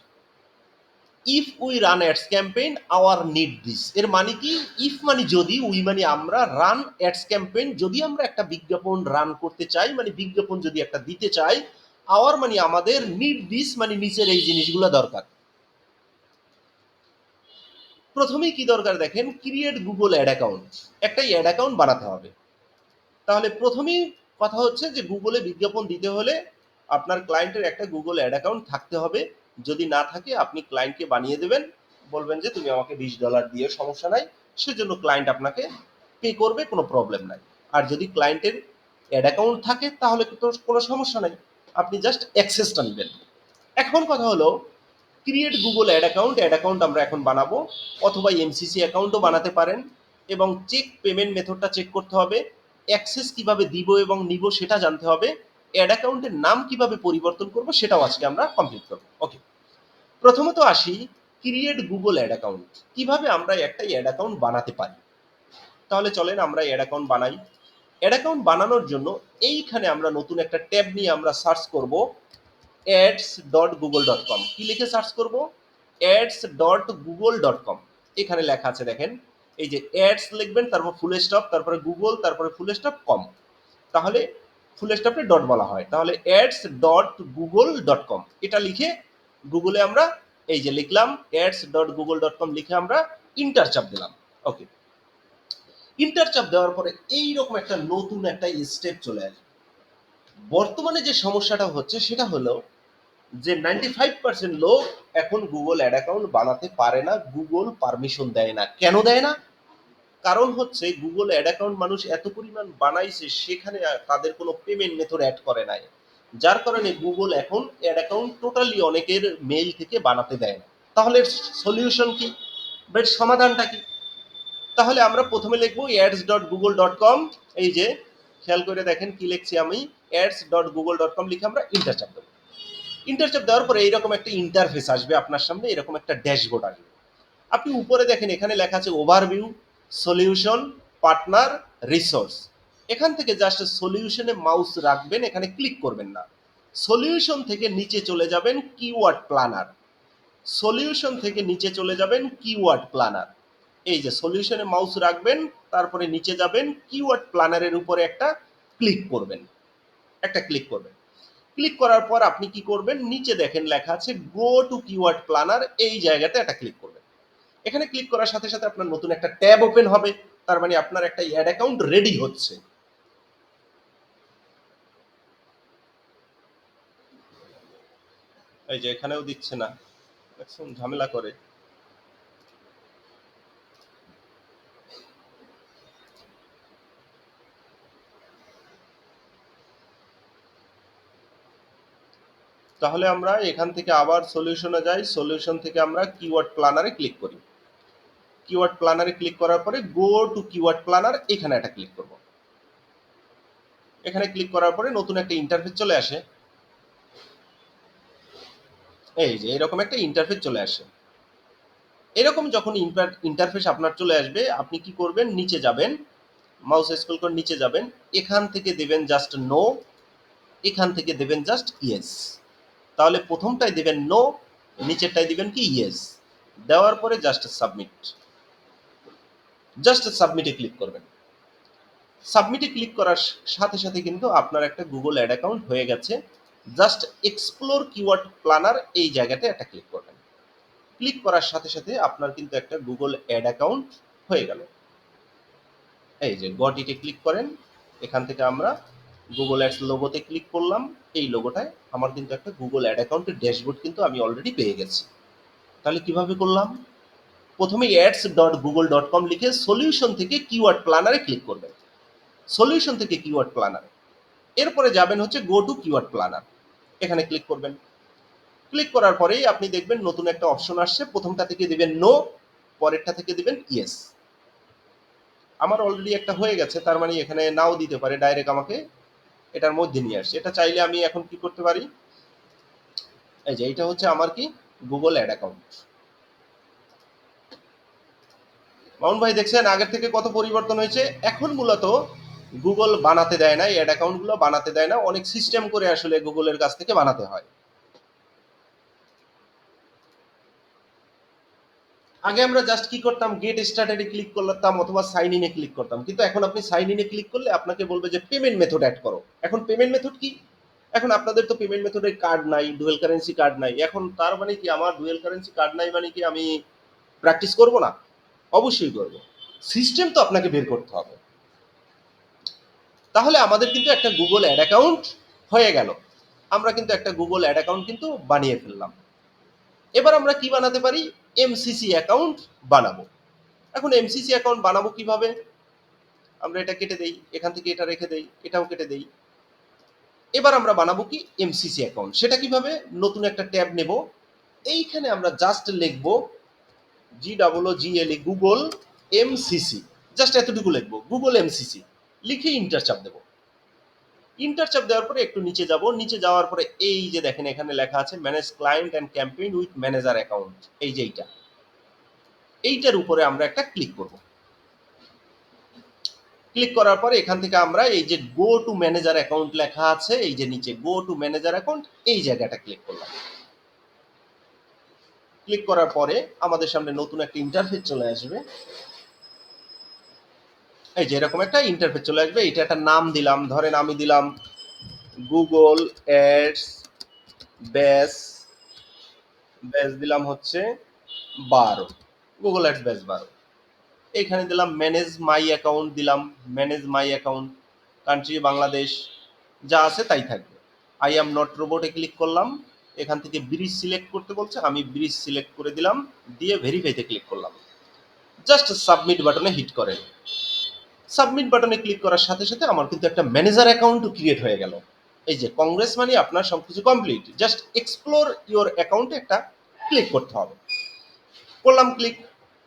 If we run ads campaign our need this, এর মানে কি, ইফ মানে যদি, উই মানে আমরা, রান অ্যাডস ক্যাম্পেইন যদি আমরা একটা বিজ্ঞাপন রান করতে চাই, মানে বিজ্ঞাপন যদি একটা দিতে চাই, আওয়ার মানে আমাদের, নিড দিস মানে নিচের এই জিনিসগুলো দরকার। প্রথমেই কি দরকার দেখেন, ক্রিয়েট গুগল অ্যাড অ্যাকাউন্ট, একটা অ্যাড অ্যাকাউন্ট বানাতে হবে। তাহলে প্রথমেই কথা হচ্ছে যে গুগলে বিজ্ঞাপন দিতে হলে আপনার ক্লায়েন্টের একটা গুগল অ্যাড অ্যাকাউন্ট থাকতে হবে। যদি না থাকে আপনি ক্লায়েন্টকে বানিয়ে দেবেন, বলবেন যে তুমি আমাকে $20 দিয়ে, সমস্যা নাই, সেজন্য ক্লায়েন্ট আপনাকে পে করবে, কোনো প্রবলেম নাই। আর যদি ক্লায়েন্টের অ্যাড অ্যাকাউন্ট থাকে তাহলে তো কোনো সমস্যা নাই, আপনি জাস্ট অ্যাক্সেসটা নেবেন। এখন কথা হলো ক্রিয়েট গুগল অ্যাড অ্যাকাউন্ট আমরা এখন বানাবো, অথবা এমসিসি অ্যাকাউন্টও বানাতে পারেন। এবং চেক পেমেন্ট মেথডটা চেক করতে হবে, অ্যাক্সেস কিভাবে দিব এবং নিব সেটা জানতে হবে, অ্যাড অ্যাকাউন্টের নাম কিভাবে পরিবর্তন করব সেটাও আজকে আমরা কমপ্লিট করবো। ওকে, প্রথমত আসি ক্রিয়েট গুগল অ্যাড অ্যাকাউন্ট, কিভাবে আমরা একটা অ্যাড অ্যাকাউন্ট বানাতে পারি। তাহলে চলেন আমরা অ্যাড অ্যাকাউন্ট বানাই। অ্যাড অ্যাকাউন্ট বানানোর জন্য এইখানে আমরা নতুন একটা ট্যাব নিয়ে আমরা সার্চ করব ads.google.com। কি লিখে সার্চ করব? ads.google.com। এখানে লেখা আছে দেখেন, এই যে অ্যাডস লিখবেন, তারপর ফুল স্টপ, তারপরে গুগল, তারপরে ফুল স্টপ কম, তাহলে ফুল স্টপে ডট বলা হয়, তাহলে ads.google.com এটা লিখে গুগলে আমরা এই যে লিখলাম ads.google.com লিখে আমরা ইন্টার চাপ দিলাম। ওকে, ইন্টার চাপ দেওয়ার পরে এইরকম একটা নতুন একটা স্টেপ চলে আসবে। বর্তমানে যে সমস্যাটা হচ্ছে সেটা হলো যে 95% লোক এখন গুগল অ্যাড অ্যাকাউন্ট বানাতে পারে না, গুগল পারমিশন দেয় না। কেন দেয় না? কারণ হচ্ছে গুগল অ্যাড অ্যাকাউন্ট মানুষ এত পরিমাণ বানাইছে, সেখানে তাদের কোনো পেমেন্ট মেথড অ্যাড করে নাই, যার কারণে গুগল এখন অ্যাড অ্যাকাউন্ট টোটালি অনেকের মেইল থেকে বানাতে দেয় না। তাহলে সলিউশন কি, বের সমাধানটা কি? তাহলে আমরা প্রথমে লিখবো ads.google.com। এই যে খেয়াল করে দেখেন কি লিখছি আমি, ads.google.com লিখে আমরা ইন্টার চাপ দেবো। ইন্টার চাপ দেওয়ার পরে এইরকম একটা ইন্টারফেস আসবে আপনার সামনে, এরকম একটা ড্যাশবোর্ড আসবে। আপনি উপরে দেখেন এখানে লেখা আছে ওভারভিউ, সলিউশন, পার্টনার, রিসোর্স। এখান থেকে জাস্ট সলিউশনে মাউস রাখবেন, এখানে ক্লিক করবেন না। সলিউশন থেকে নিচে চলে যাবেন কিওয়ার্ড প্ল্যানার, সলিউশন থেকে নিচে চলে যাবেন কিওয়ার্ড প্ল্যানার। এই যে সলিউশনে মাউস রাখবেন, তারপরে নিচে যাবেন, কিওয়ার্ড প্ল্যানারের উপরে একটা ক্লিক করবেন, একটা ক্লিক করবেন। ক্লিক করার পর আপনি কি করবেন, নিচে দেখেন লেখা আছে গো টু কিওয়ার্ড প্ল্যানার, এই জায়গাতে একটা ক্লিক করবেন। এখানে ক্লিক করার সাথে সাথে আপনার নতুন একটা ট্যাব ওপেন হবে, তার মানে আপনার একটা অ্যাড অ্যাকাউন্ট রেডি হচ্ছে। এই যে এখানেও দিচ্ছে না, ঝামেলা করে। তাহলে আমরা এখান থেকে আবার সলিউশনে যাই, সলিউশন থেকে আমরা কিওয়ার্ড প্ল্যানারে ক্লিক করি। কিওয়ার্ড প্ল্যানারে ক্লিক করার পরে গো টু কিওয়ার্ড প্ল্যানার, এখানে একটা ক্লিক করব। এখানে ক্লিক করার পরে নতুন একটা ইন্টারফেস চলে আসে। এই যে এরকম একটা ইন্টারফেস চলে আসে। এরকম যখন ইন্টারফেস আপনার চলে আসবে, আপনি কি করবেন, নিচে যাবেন, মাউস স্ক্রল করে নিচে যাবেন, এখান থেকে দেবেন জাস্ট নো, এখান থেকে দেবেন জাস্ট ইয়েস। তাহলে প্রথমটাই দেবেন নো, নিচেরটাই দিবেন কি ইয়েস। দেওয়ার পরে জাস্ট সাবমিট, জাস্ট সাবমিটে ক্লিক করবেন। সাবমিটে ক্লিক করার সাথে সাথে কিন্তু আপনার একটা গুগল অ্যাড অ্যাকাউন্ট হয়ে গেছে। জাস্ট এক্সপ্লোর কিওয়ার্ড প্ল্যানার, এই জায়গাতে একটা ক্লিক করবেন। ক্লিক করার সাথে সাথে আপনার কিন্তু একটা গুগল অ্যাড অ্যাকাউন্ট হয়ে গেল। এই যে গট ইটে ক্লিক করেন, এখান থেকে আমরা গুগল অ্যাডস লোগোতে ক্লিক করলাম, এই লোগোটায় আমার কিন্তু একটা গুগল অ্যাড অ্যাকাউন্টের ড্যাশবোর্ড কিন্তু আমি অলরেডি পেয়ে গেছি। তাহলে কিভাবে করলাম? প্রথমে ads.google.com লিখে সলিউশন থেকে কিওয়ার্ড প্ল্যানারে ক্লিক করবেন, সলিউশন থেকে কিওয়ার্ড প্ল্যানারে, এরপরে যাবেন হচ্ছে গো টু কিওয়ার্ড প্ল্যানার, এখানে ক্লিক করবেন। ক্লিক করার পরেই আপনি দেখবেন নতুন একটা অপশন আসছে, প্রথমটা থেকে দিবেন নো, পরেরটা থেকে দিবেন ইয়েস। আমার অলরেডি একটা হয়ে গেছে, তার মানে এখানে নাও দিতে পারে, ডাইরেক্ট আমাকে এটার মধ্যে নিয়ে আসছে। এটা চাইলে আমি এখন কি করতে পারি, এই যে এটা হচ্ছে আমার কি গুগল অ্যাড অ্যাকাউন্ট। মামুন ভাই দেখছেন আগের থেকে কত পরিবর্তন হয়েছে। এখন মূলত গুগল বানাতে দেয় না, অ্যাড অ্যাকাউন্টগুলো বানাতে দেয় না, অনেক সিস্টেম করে আসলে গুগলের কাছ থেকে বানাতে হয়। আগে আমরা জাস্ট কি করতাম, গেট স্টার্টেডে ক্লিক করতাম অথবা সাইন ইনে ক্লিক করতাম, কিন্তু এখন আপনি সাইন ইনে ক্লিক করলে আপনাকে বলবে যে পেমেন্ট মেথড অ্যাড করো। এখন পেমেন্ট মেথড কি? এখন আপনাদের তো পেমেন্ট মেথডের কার্ড নাই, ডুয়েল কারেন্সি কার্ড নাই। এখন তার মানে কি আমার ডুয়েল কারেন্সি কার্ড নাই মানে কি আমি প্র্যাকটিস করব না? অবশ্যই করব। সিস্টেম তো আপনাকে বের করতে হবে। তাহলে আমাদের কিন্তু একটা গুগল অ্যাড অ্যাকাউন্ট হয়ে গেল, আমরা কিন্তু একটা গুগল অ্যাড অ্যাকাউন্ট কিন্তু বানিয়ে ফেললাম। এবার আমরা কি বানাতে পারি, এমসিসি অ্যাকাউন্ট বানাবো। এখন এমসিসি অ্যাকাউন্ট বানাবো কিভাবে? আমরা এটা কেটে দেই, এখান থেকে এটা রেখে দেই, এটাও কেটে দেই। এবার আমরা বানাবো কি এমসিসি অ্যাকাউন্ট। সেটা কিভাবে? নতুন একটা ট্যাব নেব, এইখানে আমরা জাস্ট লিখবো GOOGLE গুগল এমসিসি, জাস্ট এতটুকু লিখবো গুগল এমসিসি, লিখে ইন্টার চাপ দেবো। ইন্টার চাপ দেওয়ার পরে একটু নিচে যাব, নিচে যাওয়ার পরে এই যে দেখেন এখানে লেখা আছে manage client and campaign with manager account, এই যে এইটার উপরে আমরা একটা ক্লিক করব। ক্লিক করার পরে এখান থেকে আমরা এই যে গো টু ম্যানেজার অ্যাকাউন্ট লেখা আছে, এই যে নিচে গো টু ম্যানেজার অ্যাকাউন্ট, এই জায়গাটা ক্লিক করলাম। ক্লিক করার পরে আমাদের সামনে নতুন একটা ইন্টারফেস চলে আসবে। এই যে এরকম একটা ইন্টারফেস চলে আসবে। এটা একটা নাম দিলাম, ধরেন আমি দিলাম গুগল অ্যাডস ব্যাস, দিলাম হচ্ছে 12, গুগল অ্যাডস ব্যাস 12। এইখানে দিলাম ম্যানেজ মাই অ্যাকাউন্ট, দিলাম manage my account, country Bangladesh, যা আছে তাই থাকবে। আই অ্যাম নট রোবটে ক্লিক করলাম, এখান থেকে ব্রিজ সিলেক্ট করতে বলছে, আমি ব্রিজ সিলেক্ট করে দিলাম, দিয়ে ভেরিফাইতে ক্লিক করলাম। জাস্ট সাবমিট বাটনে হিট করেন। সাবমিট বাটনে ক্লিক করার সাথে সাথে আমার কিন্তু একটা ম্যানেজার অ্যাকাউন্টও ক্রিয়েট হয়ে গেল। এই যে কংগ্রেস মানে আপনার সবকিছু কমপ্লিট, জাস্ট এক্সপ্লোর ইওর অ্যাকাউন্টে একটা ক্লিক করতে হবে। করলাম ক্লিক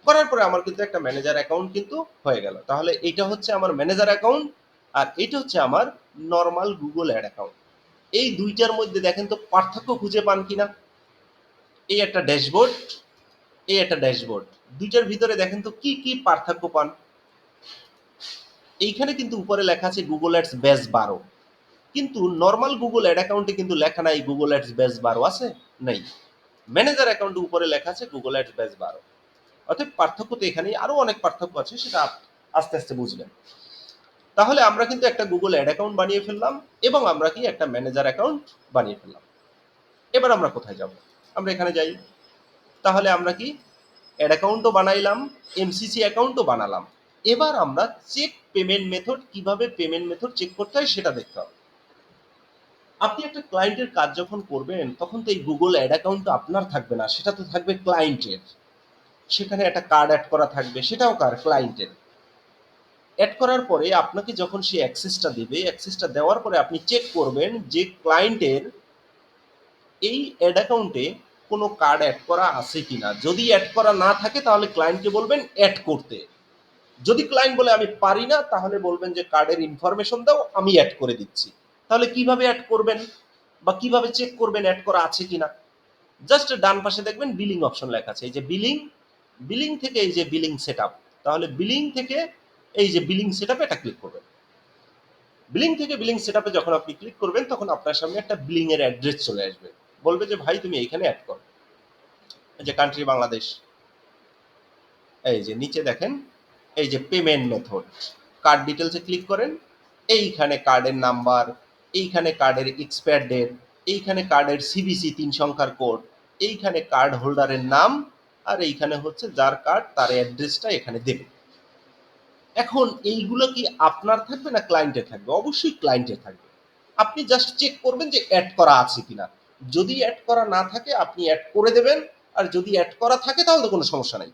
করার পরে আমার কিন্তু একটা ম্যানেজার অ্যাকাউন্ট কিন্তু হয়ে গেল। তাহলে এটা হচ্ছে আমার ম্যানেজার অ্যাকাউন্ট, আর এটা হচ্ছে আমার নর্মাল গুগল অ্যাড অ্যাকাউন্ট। এই দুইটার মধ্যে দেখেন তো পার্থক্য খুঁজে পান কিনা? এই একটা ড্যাশবোর্ড, এই একটা ড্যাশবোর্ড, দুইটার ভিতরে দেখেন তো কি কি পার্থক্য পান? এইখানে কিন্তু উপরে লেখা আছে গুগল অ্যাডস ব্যাচ 12, কিন্তু নর্মাল গুগল অ্যাড অ্যাকাউন্টে কিন্তু লেখা নাই গুগল অ্যাডস ব্যাচ 12, আছে নেই। ম্যানেজার অ্যাকাউন্টে উপরে লেখা আছে গুগল অ্যাডস ব্যাচ 12। অর্থাৎ পার্থক্য তো এখানেই, আরো অনেক পার্থক্য আছে, সেটা আস্তে আস্তে বুঝবেন। তাহলে আমরা কিন্তু একটা গুগল অ্যাড অ্যাকাউন্ট বানিয়ে ফেললাম, এবং আমরা কি একটা ম্যানেজার অ্যাকাউন্ট বানিয়ে ফেললাম। এবার আমরা কোথায় যাব? আমরা এখানে যাই। তাহলে আমরা কি অ্যাড অ্যাকাউন্টও বানাইলাম, এমসিসি অ্যাকাউন্টও বানালাম। এবার আমরা চেক পেমেন্ট মেথড, কিভাবে পেমেন্ট মেথড চেক করতে হয় সেটা দেখতে হবে। আপনি একটা ক্লায়েন্টের কাজ যখন করবেন, তখন তো এই গুগল অ্যাড অ্যাকাউন্ট আপনার থাকবে না, সেটা তো থাকবে ক্লায়েন্টের। সেখানে একটা কার্ড অ্যাড করা থাকবে, সেটাও কার? ক্লায়েন্টের। অ্যাড করার পরে আপনাকে যখন সে অ্যাক্সেসটা দেবে, অ্যাক্সেসটা দেওয়ার পরে আপনি চেক করবেন যে ক্লায়েন্টের এই অ্যাড অ্যাকাউন্টে কোনো কার্ড অ্যাড করা আছে কিনা। যদি অ্যাড করা না থাকে তাহলে ক্লায়েন্টকে বলবেন অ্যাড করতে। যদি ক্লায়েন্ট বলে আমি পারি না, তাহলে বলবেন যে কার্ডের ইনফরমেশন দাও, আমি অ্যাড করে দিচ্ছি। তাহলে কিভাবে অ্যাড করবেন বা কিভাবে চেক করবেন অ্যাড করা আছে কিনা? জাস্ট ডান পাশে দেখবেন বিলিং অপশন লেখা আছে, এই যে বিলিং, বিলিং থেকে এই যে বিলিং সেটআপ, তাহলে বিলিং থেকে এই যে বিলিং সেটআপে এটা ক্লিক করবেন। বিলিং থেকে বিলিং সেটআপে যখন আপনি ক্লিক করবেন, তখন আপনার সামনে একটা বিলিং এর অ্যাড্রেস চলে আসবে, বলবে যে ভাই তুমি এইখানে অ্যাড করো। এই যে কান্ট্রি বাংলাদেশ, এই যে নিচে দেখেন এই যে পেমেন্ট মেথড, কার্ড ডিটেলসে ক্লিক করেন, এইখানে কার্ডের নাম্বার, এইখানে কার্ডের এক্সপায়ার ডেট, এইখানে কার্ডের সিভিসি 3 সংখ্যার কোড, এইখানে কার্ড হোল্ডারের নাম, আর এইখানে হচ্ছে যার কার্ড তার অ্যাড্রেসটা এখানে দেবে। এখন এইগুলো কি আপনার থাকবে না ক্লায়েন্টের থাকবে? অবশ্যই ক্লায়েন্টের থাকবে। আপনি জাস্ট চেক করবেন যে অ্যাড করা আছে কিনা। যদি অ্যাড করা না থাকে আপনি অ্যাড করে দেবেন, আর যদি অ্যাড করা থাকে তাহলে তো কোনো সমস্যা নাই।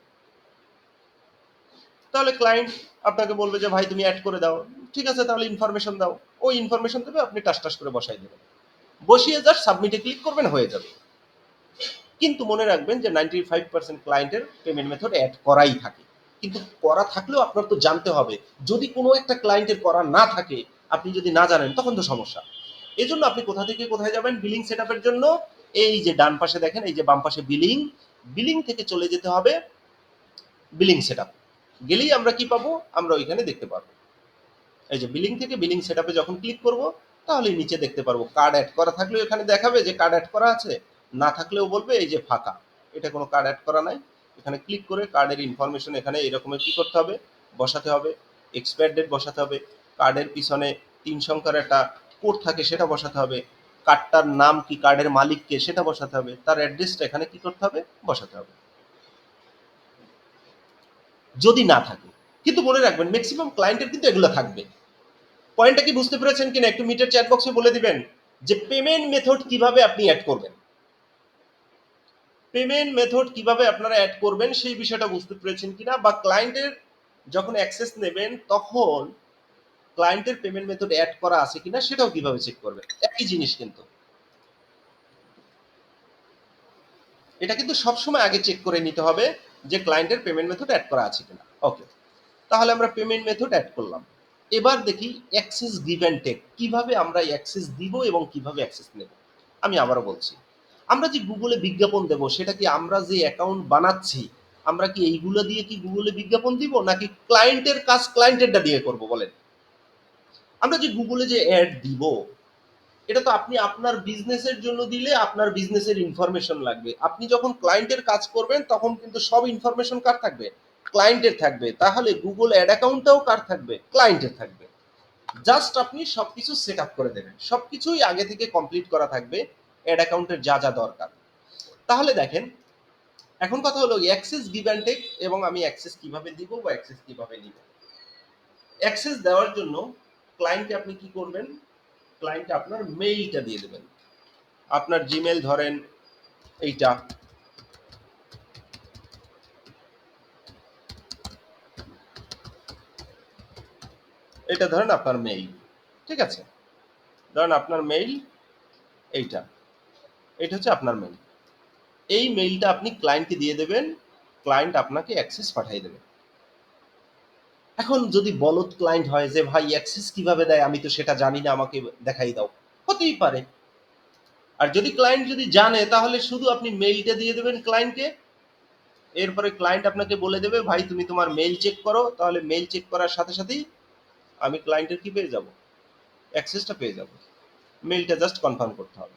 তাহলে ক্লায়েন্ট আপনাকে বলবে যে ভাই তুমি অ্যাড করে দাও, ঠিক আছে তাহলে ইনফরমেশন দাও, ওই ইনফরমেশন দেবে, আপনি টাস টাস করে বসাই দেবেন, বসিয়ে জাস্ট সাবমিটে ক্লিক করবেন, হয়ে যাবে। কিন্তু মনে রাখবেন যে 95% ক্লায়েন্টের পেমেন্ট মেথড অ্যাড করাই থাকে। কিন্তু করা থাকলেও আপনার তো জানতে হবে। যদি কোনো একটা ক্লায়েন্টের করা না থাকে, আপনি যদি না জানেন, তখন তো সমস্যা। এই জন্য আপনি কোথা থেকে কোথায় যাবেন বিলিং সেটআপের জন্য? এই যে ডান পাশে দেখেন, এই যে বাম পাশে বিলিং, বিলিং থেকে চলে যেতে হবে বিলিং সেটআপ। গেলেই আমরা কি পাবো? আমরা ওইখানে দেখতে পারবো। এই যে বিলিং থেকে বিলিং সেটআপে যখন ক্লিক করব, তাহলে নিচে দেখতে পারবো কার্ড অ্যাড করা থাকলেও এখানে দেখাবে যে কার্ড অ্যাড করা আছে, না থাকলেও বলবে এই যে ফাঁকা, এটা কোনো কার্ড অ্যাড করা নাই। এখানে ক্লিক করে কার্ডের ইনফরমেশন এখানে এরকমের কি করতে হবে? বসাতে হবে। এক্সপায়ার ডেট বসাতে হবে, কার্ডের পিছনে 3 সংখ্যার একটা কোড থাকে সেটা বসাতে হবে, কার্ডটার নাম কি, কার্ডের মালিককে সেটা বসাতে হবে, তার অ্যাড্রেসটা এখানে কি করতে হবে? বসাতে হবে, যদি না থাকে। কিন্তু মনে রাখবেন ম্যাক্সিমাম ক্লায়েন্টের কিন্তু এগুলো থাকবে। পয়েন্টটা কি বুঝতে পেরেছেন কিনা একটু মিটার চ্যাট বক্সে বলে দিবেন যে পেমেন্ট মেথড কিভাবে আপনি অ্যাড করবেন। পেমেন্ট মেথড কিভাবে আপনারা অ্যাড করবেন সেই বিষয়টা বুঝতে পেরেছেন কিনা, বা ক্লায়েন্টের যখন অ্যাক্সেস নেবেন তখন ক্লায়েন্টের পেমেন্ট মেথড অ্যাড করা আছে কিনা সেটাও কিভাবে চেক করবেন, একই জিনিস কিন্তু। এটা কিন্তু সবসময় আগে চেক করে নিতে হবে যে ক্লায়েন্টের পেমেন্ট মেথড অ্যাড করা আছে কিনা। ওকে, তাহলে আমরা পেমেন্ট মেথড অ্যাড করলাম। এবার দেখি অ্যাক্সেস গিভ অ্যান্ড টেক, কিভাবে আমরা অ্যাক্সেস দিব এবং কিভাবে অ্যাক্সেস নেব। আমি আবারও বলছি, আমরা যে গুগলে বিজ্ঞাপন দেব সেটা কি আমরা যে অ্যাকাউন্ট বানাচ্ছি আমরা কি এইগুলো দিয়ে কি গুগলে বিজ্ঞাপন দিব, নাকি ক্লায়েন্টের কাজ ক্লায়েন্টেরটা দিয়ে করব বলেন? আমরা যে গুগলে যে অ্যাড দিব এটা তো আপনি আপনার বিজনেসের জন্য দিলে আপনার বিজনেসের ইনফরমেশন লাগবে। আপনি যখন ক্লায়েন্টের কাজ করবেন তখন কিন্তু সব ইনফরমেশন কার থাকবে? ক্লায়েন্টের থাকবে। তাহলে গুগল অ্যাড অ্যাকাউন্টটাও কার থাকবে? ক্লায়েন্টের থাকবে। জাস্ট আপনি সবকিছু সেট আপ করে দেবেন, সবকিছুই আগে থেকে কমপ্লিট করা থাকবে অ্যাড অ্যাকাউন্টের যা যা দরকার। তাহলে দেখেন, এখন কথা হলো অ্যাক্সেস গিভ অ্যান্ড টেক, এবং আমি অ্যাক্সেস কিভাবে দিব বা অ্যাক্সেস কিভাবে নিব। অ্যাক্সেস দেওয়ার জন্য ক্লায়েন্টকে আপনি কি করবেন? ক্লায়েন্টকে আপনার মেইলটা দিয়ে দেবেন। আপনার জিমেল ধরেন এইটা, এটা ধরেন আপনার মেইল, ঠিক আছে? ধরেন আপনার মেইল এইটা, এটা হচ্ছে আপনার মেইল। এই মেইলটা আপনি ক্লায়েন্টকে দিয়ে দেবেন, ক্লায়েন্ট আপনাকে অ্যাক্সেস পাঠিয়ে দেবে। এখন যদি বলদ ক্লায়েন্ট হয় যে ভাই অ্যাক্সেস কিভাবে দেয় আমি তো সেটা জানি না, আমাকে দেখাই দাও, হতেই পারে। আর যদি ক্লায়েন্ট যদি জানে তাহলে শুধু আপনি মেইলটা দিয়ে দেবেন ক্লায়েন্টকে, এরপরে ক্লায়েন্ট আপনাকে বলে দেবে ভাই তুমি তোমার মেইল চেক করো, তাহলে মেইল চেক করার সাথে সাথেই আমি ক্লায়েন্টের কি পেয়ে যাব? অ্যাক্সেসটা পেয়ে যাব। মেইলটা জাস্ট কনফার্ম করতে হবে।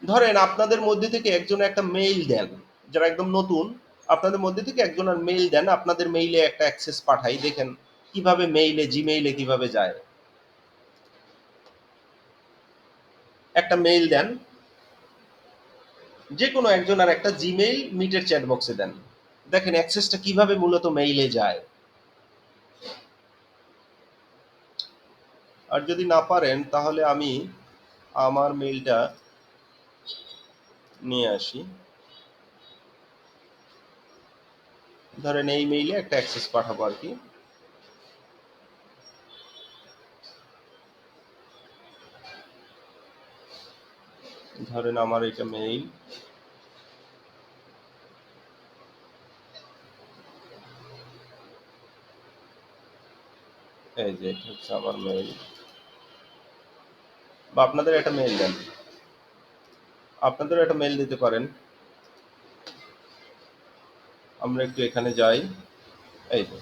ধরেন আপনাদের মধ্যে থেকে একজন একটা মেইল দেন, যারা একদম নতুন, আপনাদের মধ্যে থেকে একজন আর মেইল দেন, আপনাদের মেইলে একটা অ্যাক্সেস পাঠাই, দেখেন কিভাবে মেইলে জিমেইলে কিভাবে যায়। একটা মেইল দেন, যে কোনো একজন আর একটা জিমেইল মিটের চ্যাট বক্সে দেন, দেখেন অ্যাক্সেসটা কিভাবে মূলত মেইলে যায়। আর যদি না পারেন তাহলে আমি আমার মেইলটা নিয়ে আসি, ধরেন এই মেইলে একটা অ্যাক্সেস পাঠাবো আর কি। ধরেন আমার এটা মেইল, এই যে এটা হচ্ছে আমার মেইল, বা আপনাদের একটা মেইল দেন, আপনাদের একটা মেইল দিতে পারেন। আমরা একটু এখানে যাই, এই যে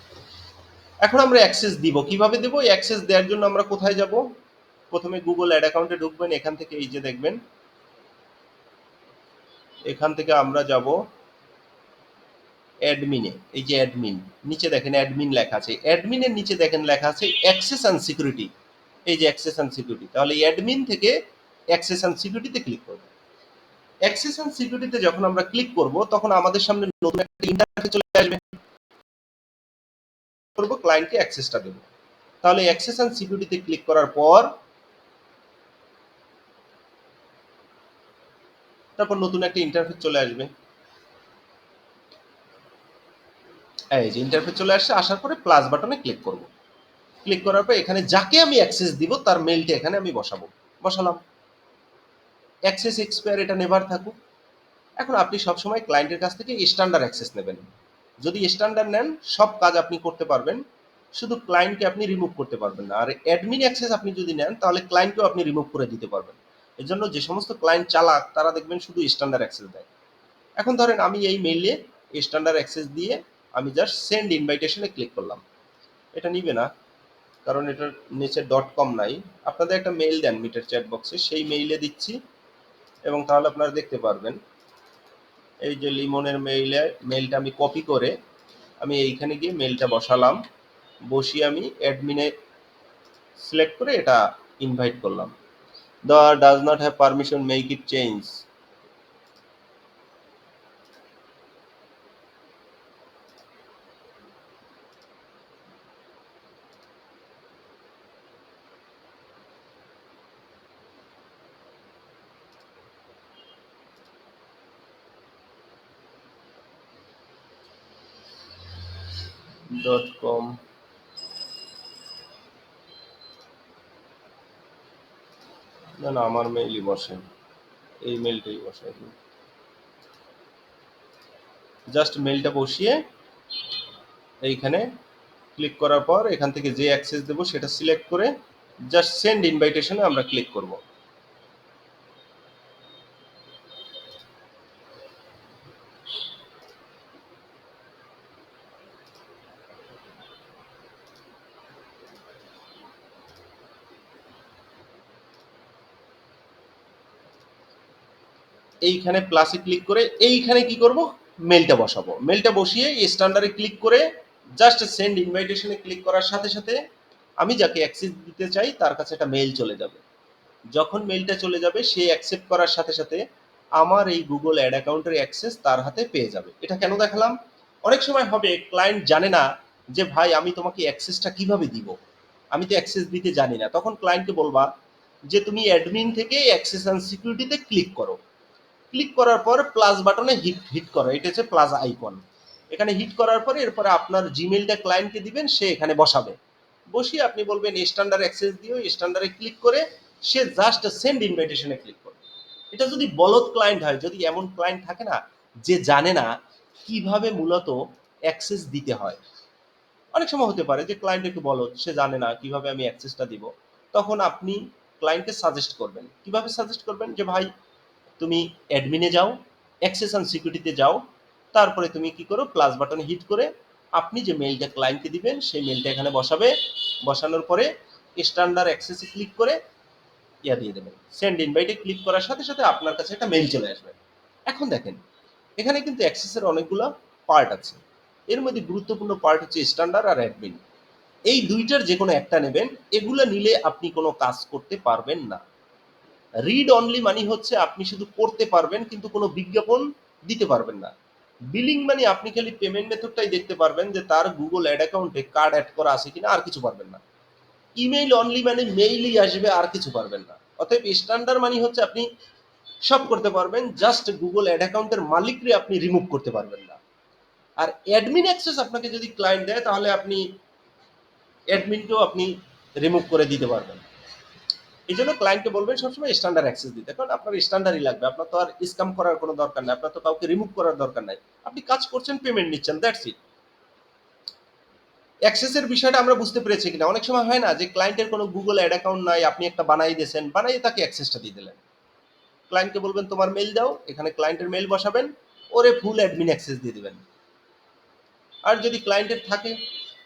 এখন আমরা অ্যাক্সেস দিব, কিভাবে দেব? অ্যাক্সেস দেওয়ার জন্য আমরা কোথায় যাব? প্রথমে গুগল অ্যাড অ্যাকাউন্টে ঢুকবেন, এখান থেকে এই যে দেখবেন, এখান থেকে আমরা যাব অ্যাডমিনে, এই যে অ্যাডমিন, নিচে দেখেন অ্যাডমিন লেখা আছে, অ্যাডমিনের নিচে দেখেন লেখা আছে অ্যাক্সেস অ্যান্ড সিকিউরিটি, এই যে অ্যাক্সেস অ্যান্ড সিকিউরিটি, তাহলে অ্যাডমিন থেকে অ্যাক্সেস অ্যান্ড সিকিউরিটিতে ক্লিক করব। অ্যাক্সেস অ্যান্ড সিকিউরিটিতে যখন আমরা ক্লিক করব তখন আমাদের সামনে নতুন একটা ইন্টারফেস চলে আসবে, করব ক্লায়েন্টকে অ্যাক্সেসটা দেব। তাহলে অ্যাক্সেস অ্যান্ড সিকিউরিটিতে ক্লিক করার পর তারপর নতুন একটা ইন্টারফেস চলে আসবে, এই যে ইন্টারফেস চলে আসছে, আসার পরে প্লাস বাটনে ক্লিক করব। ক্লিক করার পর এখানে যাকে আমি অ্যাক্সেস দিব তার মেইলটা এখানে আমি বসাবো, বসালাম। অ্যাক্সেস এক্সপায়ার এটা নেভার থাকুক। এখন আপনি সবসময় ক্লায়েন্টের কাছ থেকে স্ট্যান্ডার্ড অ্যাক্সেস নেবেন। যদি স্ট্যান্ডার্ড নেন সব কাজ আপনি করতে পারবেন, শুধু ক্লায়েন্টকে আপনি রিমুভ করতে পারবেন না। আর অ্যাডমিন অ্যাক্সেস আপনি যদি নেন তাহলে ক্লায়েন্টকেও আপনি রিমুভ করে দিতে পারবেন। এর জন্য যে সমস্ত ক্লায়েন্ট চালাক তারা দেখবেন শুধু স্ট্যান্ডার্ড অ্যাক্সেস দেয়। এখন ধরেন আমি এই মেইলে স্ট্যান্ডার্ড অ্যাক্সেস দিয়ে আমি জাস্ট সেন্ড ইনভাইটেশনে ক্লিক করলাম, এটা নিবে না কারণ এটার নিচে ডট কম নাই। আপনাদের একটা মেইল দেন মিটার চ্যাট বক্সে, সেই মেইলে দিচ্ছি, এবং তাহলে আপনারা দেখতে পারবেন এই যে লিমনের মেইলটা আমি কপি করে আমি এইখানে গিয়ে মেইলটা বসালাম, বসিয়ে আমি অ্যাডমিনে সিলেক্ট করে এটা ইনভাইট করলাম। The does not have permission make it change. .com। না না, আমার মেইলই বসে, এই মেলটাই বসে। জাস্ট মেলটা বসিয়ে এইখানে ক্লিক করার পর এখান থেকে যে অ্যাক্সেস দেবো সেটা সিলেক্ট করে জাস্ট সেন্ড ইনভাইটেশনে আমরা ক্লিক করব। এইখানে প্লাসে ক্লিক করে এইখানে কি করব, মেলটা বসাবো। মেলটা বসিয়ে স্ট্যান্ডার্ডে ক্লিক করে জাস্ট সেন্ড ইনভাইটেশনে ক্লিক করার সাথে সাথে আমি যাকে অ্যাক্সেস দিতে চাই তার কাছে একটা মেল চলে যাবে। যখন মেলটা চলে যাবে সে অ্যাকসেপ্ট করার সাথে সাথে আমার এই গুগল অ্যাড অ্যাকাউন্টের অ্যাক্সেস তার হাতে পেয়ে যাবে। এটা কেন দেখালাম? অনেক সময় হবে ক্লায়েন্ট জানে না যে ভাই আমি তোমাকে অ্যাক্সেসটা কিভাবে দিব, আমি তো অ্যাক্সেস দিতে জানি না। তখন ক্লায়েন্টকে বলবা যে তুমি অ্যাডমিন থেকে অ্যাক্সেস অ্যান্ড সিকিউরিটিতে ক্লিক করো। ক্লিক করার পর প্লাস বাটনে হিট হিট করো, এটা হচ্ছে প্লাস আইকন। এখানে হিট করার পরে এরপরে আপনার জিমেলটা ক্লায়েন্টকে দিবেন, সে এখানে বসাবে। বসিয়ে আপনি বলবেন স্ট্যান্ডার্ড অ্যাক্সেস দিও, স্ট্যান্ডার্ডে ক্লিক করে সে জাস্ট সেন্ড ইনভাইটেশনে ক্লিক করবে। এটা যদি বলদ ক্লায়েন্ট হয়, যদি এমন ক্লায়েন্ট থাকে না যে জানে না কিভাবে মূলত অ্যাক্সেস দিতে হয়, অনেক সময় হতে পারে যে ক্লায়েন্ট একটু বলদ, সে জানে না কিভাবে আমি অ্যাক্সেসটা দিব, তখন আপনি ক্লায়েন্টকে সাজেস্ট করবেন। কিভাবে সাজেস্ট করবেন? যে ভাই তুমি অ্যাডমিনে যাও, অ্যাক্সেস অ্যান্ড সিকিউরিটিতে যাও, তারপরে তুমি কি করো, প্লাস বাটনে হিট করে আপনি যে মেইলটা ক্লায়েন্টকে দিবেন সেই মেইলটা এখানে বসাবে। বসানোর পরে স্ট্যান্ডার্ড অ্যাক্সেসে ক্লিক করে ইয়া দিয়ে দেবেন, সেন্ড ইনভাইটে ক্লিক করার সাথে সাথে আপনার কাছে একটা মেইল চলে আসবে। এখন দেখেন এখানে কিন্তু অ্যাক্সেসের অনেকগুলো পার্ট আছে। এর মধ্যে গুরুত্বপূর্ণ পার্ট হচ্ছে স্ট্যান্ডার্ড আর অ্যাডমিন। এই দুইটার যে কোনো একটা নেবেন, এগুলো নিলে আপনি কোনো কাজ করতে পারবেন না। রিড অনলি মানে হচ্ছে আপনি শুধু পড়তে পারবেন কিন্তু কোনো বিজ্ঞাপন দিতে পারবেন না। বিলিং মানে আপনি খালি পেমেন্ট মেথডটাই দেখতে পারবেন যে তার গুগল অ্যাড অ্যাকাউন্টে কার্ড অ্যাড করা আছে কিনা, আর কিছু পারবেন না। ইমেইল অনলি মানে মেইলই আসবে, আর কিছু পারবেন না। অতএব স্ট্যান্ডার্ড মানে হচ্ছে আপনি সব করতে পারবেন, জাস্ট গুগল অ্যাড অ্যাকাউন্টের মালিকরে আপনি রিমুভ করতে পারবেন না। আর অ্যাডমিন অ্যাক্সেস আপনাকে যদি ক্লায়েন্ট দেয় তাহলে আপনি অ্যাডমিনকেও আপনি রিমুভ করে দিতে পারবেন। এই জন্য ক্লায়েন্টকে বলবেন সবসময় স্ট্যান্ডার্ড অ্যাক্সেস দিতে, কারণ আপনার স্ট্যান্ডার্ডই লাগবে। আপনার তো আর স্ক্যাম করার কোনো দরকার নাই, আপনার তো কাউকে রিমুভ করার দরকার নাই। আপনি কাজ করছেন, পেমেন্ট নিচ্ছেন, দ্যাটস ইট। অ্যাক্সেসের বিষয়টা আমরা বুঝতে পেরেছি কিনা? অনেক সময় হয় না যে ক্লায়েন্টের কোনো গুগল অ্যাড অ্যাকাউন্ট নাই, আপনি একটা বানাই দিয়েছেন, বানাইয়ে তাকে অ্যাক্সেসটা দিয়ে দিলেন। ক্লায়েন্টকে বলবেন তোমার মেইল দাও, এখানে ক্লায়েন্টের মেইল বসাবেন, ওরে ফুল অ্যাডমিন অ্যাক্সেস দিয়ে দিবেন। আর যদি ক্লায়েন্টের থাকে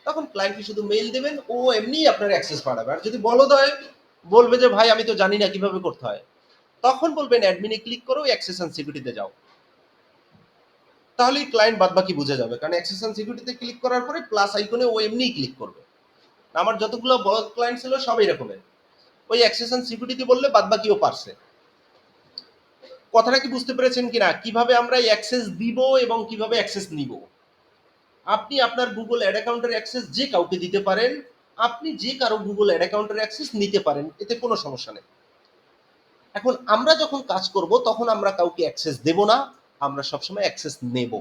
তখন ক্লায়েন্টকে শুধু মেইল দেবেন, ও এমনিই আপনার অ্যাক্সেস বাড়াবে। আর যদি বলদ হয়, বলবে যে ভাই আমি তো জানি না কিভাবে করতে হয়, তখন বলবেন অ্যাডমিনে ক্লিক করো, অ্যাক্সেস অ্যান্ড সিকিউরিটিতে যাও। তাহলেই ক্লায়েন্ট বাদবাকি বুঝে যাবে, কারণ অ্যাক্সেস অ্যান্ড সিকিউরিটিতে ক্লিক করার পরে প্লাস আইকনে ও এমনিই ক্লিক করবে। আমার যতগুলো বড় ক্লায়েন্ট ছিল সব এরকমের, ওই অ্যাক্সেস অ্যান্ড সিকিউরিটি বললে বাদবাকিও পারছে। কথাটা কি বুঝতে পেরেছেন কিনা, কিভাবে আমরা অ্যাক্সেস দিব এবং কিভাবে অ্যাক্সেস নিব? আপনি আপনার গুগল অ্যাড অ্যাকাউন্টের অ্যাক্সেস যে কাউকে দিতে পারেন, আপনি যে কারো গুগল অ্যাড অ্যাকাউন্টের অ্যাক্সেস নিতে পারেন, এতে কোনো সমস্যা নেই। এখন আমরা যখন কাজ করব তখন আমরা কাউকে অ্যাক্সেস দেব না, আমরা সবসময় অ্যাক্সেস নেব।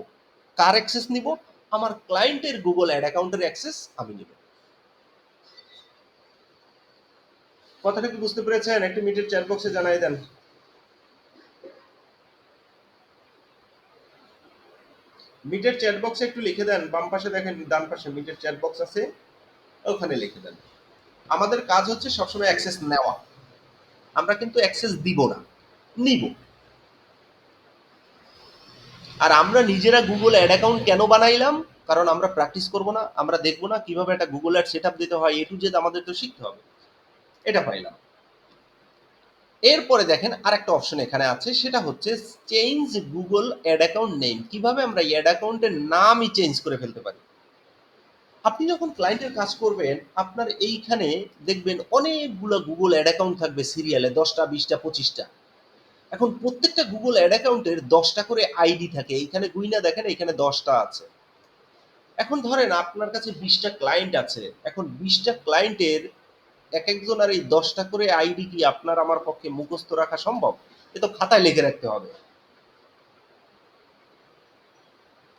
কার অ্যাক্সেস নিব? আমার ক্লায়েন্টের গুগল অ্যাড অ্যাকাউন্টের অ্যাক্সেস আমি নেব। কথাটা কি বুঝতে পেরেছেন? একটু মিটের চ্যাট বক্সে জানাই দেন। মিটের চ্যাট বক্সে একটু লিখে দেন, বাম পাশে দেখেন, ডান পাশে মিটের চ্যাট বক্স আছে, ওখানে লিখে দেন। আমাদের কাজ হচ্ছে সবসময় অ্যাক্সেস নেওয়া, আমরা কিন্তু অ্যাক্সেস দিব না, নিব। আর আমরা নিজেরা গুগল অ্যাড অ্যাকাউন্ট কেন বানাইলাম? কারণ আমরা প্র্যাকটিস করব না, আমরা দেখবো না কিভাবে একটা গুগল অ্যাড সেট আপ দিতে হয়, এ টু জেড আমাদের তো শিখতে হবে। এটা পাইলাম। এরপরে দেখেন আরেকটা অপশন এখানে আছে, সেটা হচ্ছে change Google ad account name. কিভাবে আমরা অ্যাড অ্যাকাউন্টের নামই চেঞ্জ করে ফেলতে পারি। আপনি যখন ক্লায়েন্টের কাজ করবেন, আপনার এইখানে দেখবেন অনেকগুলো গুগল অ্যাড অ্যাকাউন্ট থাকবে সিরিয়ালে, 10টা 20টা 25টা। এখন প্রত্যেকটা গুগল অ্যাড অ্যাকাউন্টের 10টা করে আইডি থাকে, এইখানে গুইনা দেখেন এখানে 10টা আছে। এখন ধরেন আপনার কাছে 20টা ক্লায়েন্ট আছে, এখন 20টা ক্লায়েন্টের এক একজন আর এই 10টা করে আইডি কি আপনার আমার পক্ষে মুখস্থ রাখা সম্ভব? এ তো খাতায় লিখে রাখতে হবে।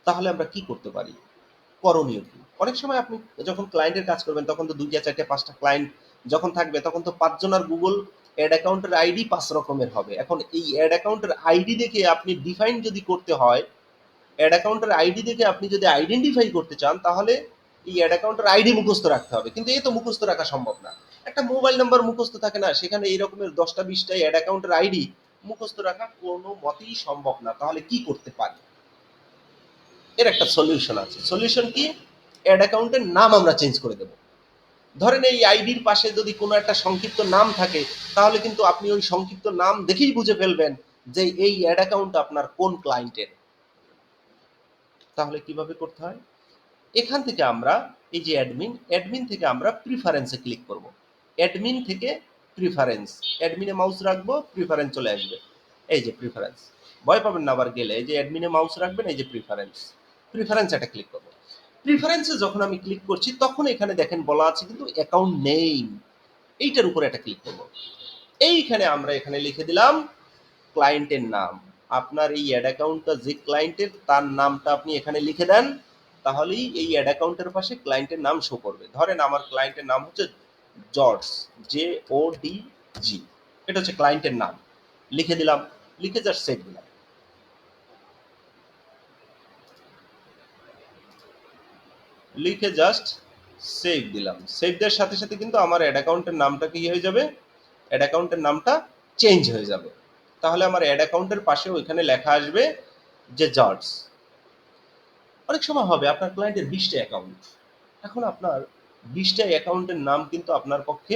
তাহলে আমরা কি করতে পারি? করণীয় কি? অনেক সময় আপনি যখন ক্লায়েন্টের কাজ করবেন তখন তো ২টা ৪টা ৫টা ক্লায়েন্ট যখন থাকবে তখন তো ৫ জনের Google অ্যাড অ্যাকাউন্টের আইডি ৫ রকমের হবে। এখন এই অ্যাড অ্যাকাউন্টের আইডি দেখে আপনি ডিফাইন যদি করতে হয়, অ্যাড অ্যাকাউন্টের আইডি দেখে আপনি যদি আইডেন্টিফাই করতে চান তাহলে এই অ্যাড অ্যাকাউন্টের আইডি মুখস্থ রাখতে হবে। কিন্তু এ তো মুখস্থ রাখা সম্ভব না। একটা মোবাইল নাম্বার মুখস্থ থাকে না, সেখানে এই রকমের ১০টা ২০টা অ্যাড অ্যাকাউন্টের আইডি মুখস্থ রাখা কোনো মতেই সম্ভব না। তাহলে কি করতে পারি? এর একটা সলিউশন আছে। সলিউশন কি? অ্যাড অ্যাকাউন্টের নাম আমরা চেঞ্জ করে দেব। ধরেন এই আইডির পাশে যদি কোনো একটা সংক্ষিপ্ত নাম থাকে তাহলে কিন্তু আপনি ওই সংক্ষিপ্ত নাম দেখেই বুঝে ফেলবেন যে এই অ্যাড অ্যাকাউন্ট আপনার কোন ক্লায়েন্টের। তাহলে কিভাবে করতে হয়? এখান থেকে আমরা এই যে অ্যাডমিন থেকে আমরা প্রিফারেন্সে ক্লিক করব। অ্যাডমিন থেকে প্রিফারেন্স, অ্যাডমিনে মাউস রাখবো, প্রিফারেন্স চলে আসবে। এই যে প্রিফারেন্স, ভয় পাবেন না আবার গেলে। এই যে অ্যাডমিনে মাউস রাখবেন, এই যে প্রিফারেন্স, প্রিফারেন্স এটা ক্লিক করবো। প্রিফারেন্সে যখন আমি ক্লিক করছি তখন এখানে দেখেন বলা আছে কিন্তু অ্যাকাউন্ট নেম, এইটার উপরে একটা ক্লিক করব। এইখানে আমরা এখানে লিখে দিলাম ক্লায়েন্টের নাম। আপনার এই অ্যাড অ্যাকাউন্টটা যে ক্লায়েন্টের তার নামটা আপনি এখানে লিখে দেন, তাহলেই এই অ্যাড অ্যাকাউন্টের পাশে ক্লায়েন্টের নাম শো করবে। ধরেন আমার ক্লায়েন্টের নাম হচ্ছে জর্জ, JODG, এটা হচ্ছে ক্লায়েন্টের নাম। লিখে দিলাম, লিখে জাস্ট সেভ দিলাম। লিখে জাস্ট সেভ দিলাম। সেভ দেওয়ার সাথে সাথে কিন্তু আমার অ্যাড অ্যাকাউন্টের নামটা কি হয়ে যাবে? অ্যাড অ্যাকাউন্টের নামটা চেঞ্জ হয়ে যাবে। তাহলে আমার অ্যাড অ্যাকাউন্টের পাশে ওইখানে লেখা আসবে যে জর্জ। অনেক সময় হবে আপনার ক্লায়েন্টের 20টা অ্যাকাউন্ট। এখন আপনার 20টা অ্যাকাউন্টের নাম কিন্তু আপনার পক্ষে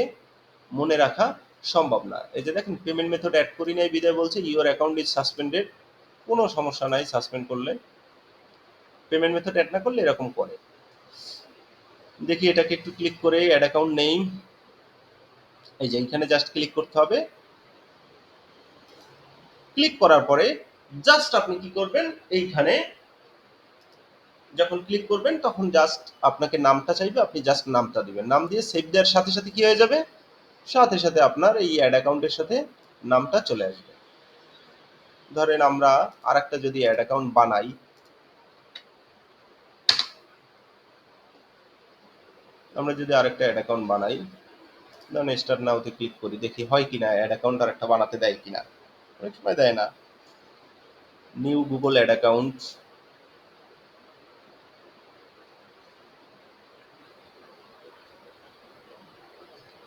মনে রাখা সম্ভব না। এই যে দেখেন পেমেন্ট মেথড অ্যাড করি নাই বিদায় বলছে ইউর অ্যাকাউন্ট ইজ সাসপেন্ডেড। কোনো সমস্যা নাই সাসপেন্ড করলে, পেমেন্ট মেথড অ্যাড না করলে এরকম করে। দেখি এটাকে একটু ক্লিক করে অ্যাড অ্যাকাউন্ট নেম, এই যে এইখানে জাস্ট ক্লিক করতে হবে। ক্লিক করার পরে জাস্ট আপনি কি করবেন, এইখানে যখন ক্লিক করবেন তখন জাস্ট আপনাকে নামটা চাইবে, আপনি জাস্ট নামটা দিবেন। নাম দিয়ে সেভ দেওয়ার সাথে সাথে কি হয়ে যাবে? সাথে সাথে আপনার এই অ্যাড অ্যাকাউন্টের সাথে নামটা চলে আসবে। ধরেন আমরা আরেকটা যদি অ্যাড অ্যাকাউন্ট বানাই, আমরা যদি আরেকটা অ্যাড অ্যাকাউন্ট বানাই, ধরেন স্টার্ট নাওতে ক্লিক করি, দেখি হয় কিনা অ্যাড অ্যাকাউন্ট আর একটা বানাতে দেয় কিনা। অনেক সময় দেয় না। নিউ গুগল অ্যাড অ্যাকাউন্ট,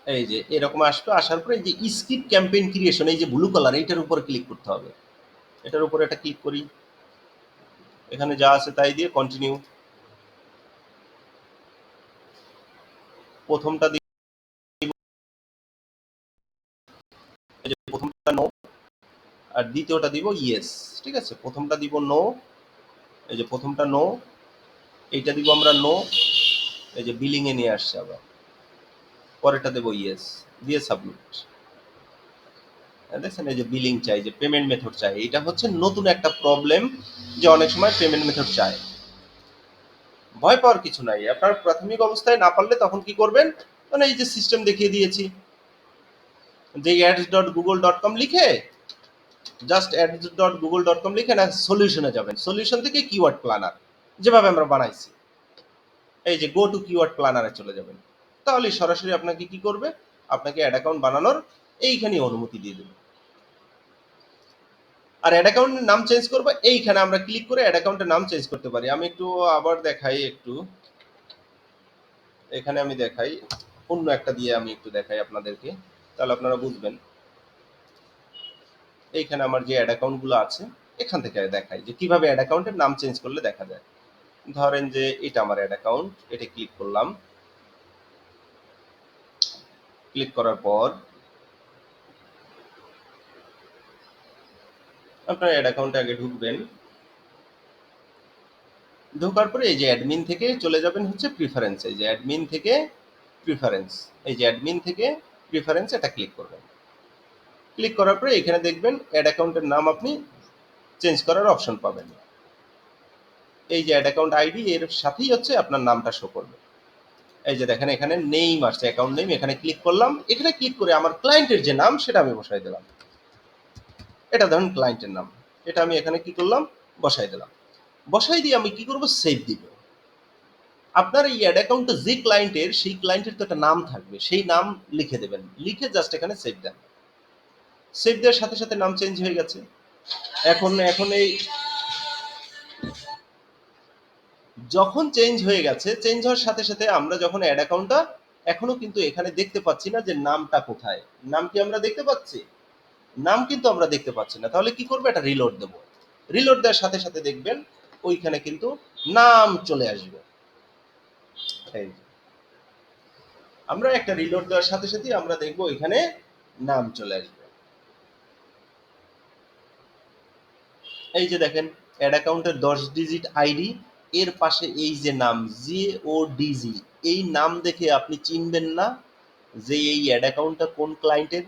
এই যে এরকম আসবে। আসার পরে এই যে স্কিপ ক্যাম্পেইন ক্রিয়েশন, এই যে ব্লু কালার, এইটার উপরে ক্লিক করতে হবে। এটার উপরে একটা ক্লিক করি, এখানে যা আছে তাই দিয়ে কন্টিনিউ। প্রথমটা দিব, এই যে প্রথমটা নো, আর দ্বিতীয়টা দিব ইয়েস। ঠিক আছে, প্রথমটা দিব নো, এই যে প্রথমটা নো, এইটা দিব আমরা নো, এই যে বিলিং এ নিয়ে আসছে আবার। পরেরটা দেবো ইয়েস, দিয়ে সাবমিট। দেখছেন এই যে বিলিং চাই, যে পেমেন্ট মেথড চাই। এটা হচ্ছে নতুন একটা প্রবলেম যে অনেক সময় পেমেন্ট মেথড চায়। ভয় পাওয়ার কিছু নাই। আপনার প্রাথমিক অবস্থায় না পারলে তখন কি করবেন, মানে এই যে সিস্টেম দেখিয়ে দিয়েছি, যে ads.google.com লিখে জাস্ট ads.google.com লিখে না সলিউশনে যাবেন। সলিউশন থেকে কিওয়ার্ড প্ল্যানার যেভাবে আমরা বানাইছি, এই যে গো টু কিওয়ার্ড প্ল্যানারে চলে যাবেন। তাহলে সরাসরি আপনাকে কি করবে, আপনাকে অ্যাড অ্যাকাউন্ট বানানোর এইখানে অনুমতি দিয়ে দেবে। আর অ্যাড অ্যাকাউন্টের নাম চেঞ্জ করবো, এইখানে আমরা ক্লিক করে অ্যাড অ্যাকাউন্টের নাম চেঞ্জ করতে পারি। আমি একটু আবার দেখাই, একটু এখানে আমি দেখাই, অন্য একটা দিয়ে আমি একটু দেখাই আপনাদেরকে, তাহলে আপনারা বুঝবেন। এইখানে আমার যে অ্যাড অ্যাকাউন্টগুলো আছে এখান থেকে দেখাই যে কিভাবে অ্যাড অ্যাকাউন্টের নাম চেঞ্জ করলে দেখা যায়। ধরেন যে এটা আমার অ্যাড অ্যাকাউন্ট, এটা ক্লিক করলাম। ক্লিক করার পর আপনার অ্যাড অ্যাকাউন্টে আগে ঢুকবেন। ঢোকার পরে এই যে অ্যাডমিন থেকে চলে যাবেন হচ্ছে প্রিফারেন্স, এই যে অ্যাডমিন থেকে প্রিফারেন্স, এই যে অ্যাডমিন থেকে প্রিফারেন্স, এটা ক্লিক করবেন। ক্লিক করার পরে এখানে দেখবেন অ্যাড অ্যাকাউন্টের নাম আপনি চেঞ্জ করার অপশন পাবেন। এই যে অ্যাড অ্যাকাউন্ট আইডি এর সাথেই হচ্ছে আপনার নামটা শো করবে। এই যে দেখেন এখানে নেম আসছে, অ্যাকাউন্ট নেম, এখানে ক্লিক করলাম। এখানে ক্লিক করে আমার ক্লায়েন্টের যে নাম সেটা আমি বসাই দিলাম। এটা ধরুন ক্লায়েন্টের নাম, এটা আমি এখানে কি করলাম, বসাই দিলাম। বসাই দিয়ে আমি কি করব, সেভ দিব। আপনার এই অ্যাড অ্যাকাউন্টটা যে ক্লায়েন্টের, সেই ক্লায়েন্টের তো একটা নাম থাকবে, সেই নাম লিখে দেবেন, লিখে জাস্ট এখানে সেভ দেন। সেভ দেওয়ার সাথে সাথে নাম চেঞ্জ হয়ে গেছে। এখন এখন এই যখন চেঞ্জ হয়ে গেছে, চেঞ্জ হওয়ার সাথে সাথে আমরা যখন অ্যাড অ্যাকাউন্টটা, এখনো কিন্তু এখানে দেখতে পাচ্ছি না যে নামটা কোথায়। নাম কি আমরা দেখতে পাচ্ছি? নাম কিন্তু আমরা দেখতে পাচ্ছি না। তাহলে কি করবো? এটা রিলোড দেবো। রিলোড দেওয়ার সাথে সাথে দেখবেন ওইখানে কিন্তু নাম চলে আসবে। এই আমরা একটা রিলোড দেওয়ার সাথে সাথে আমরা দেখবো এখানে নাম চলে আসবে। এই যে দেখেন, অ্যাড অ্যাকাউন্টের 10 ডিজিট আইডি, এর পাশে এই যে নাম JODG, এই নাম দেখে আপনি চিনবেন না যে এই অ্যাড অ্যাকাউন্টটা কোন ক্লায়েন্টের?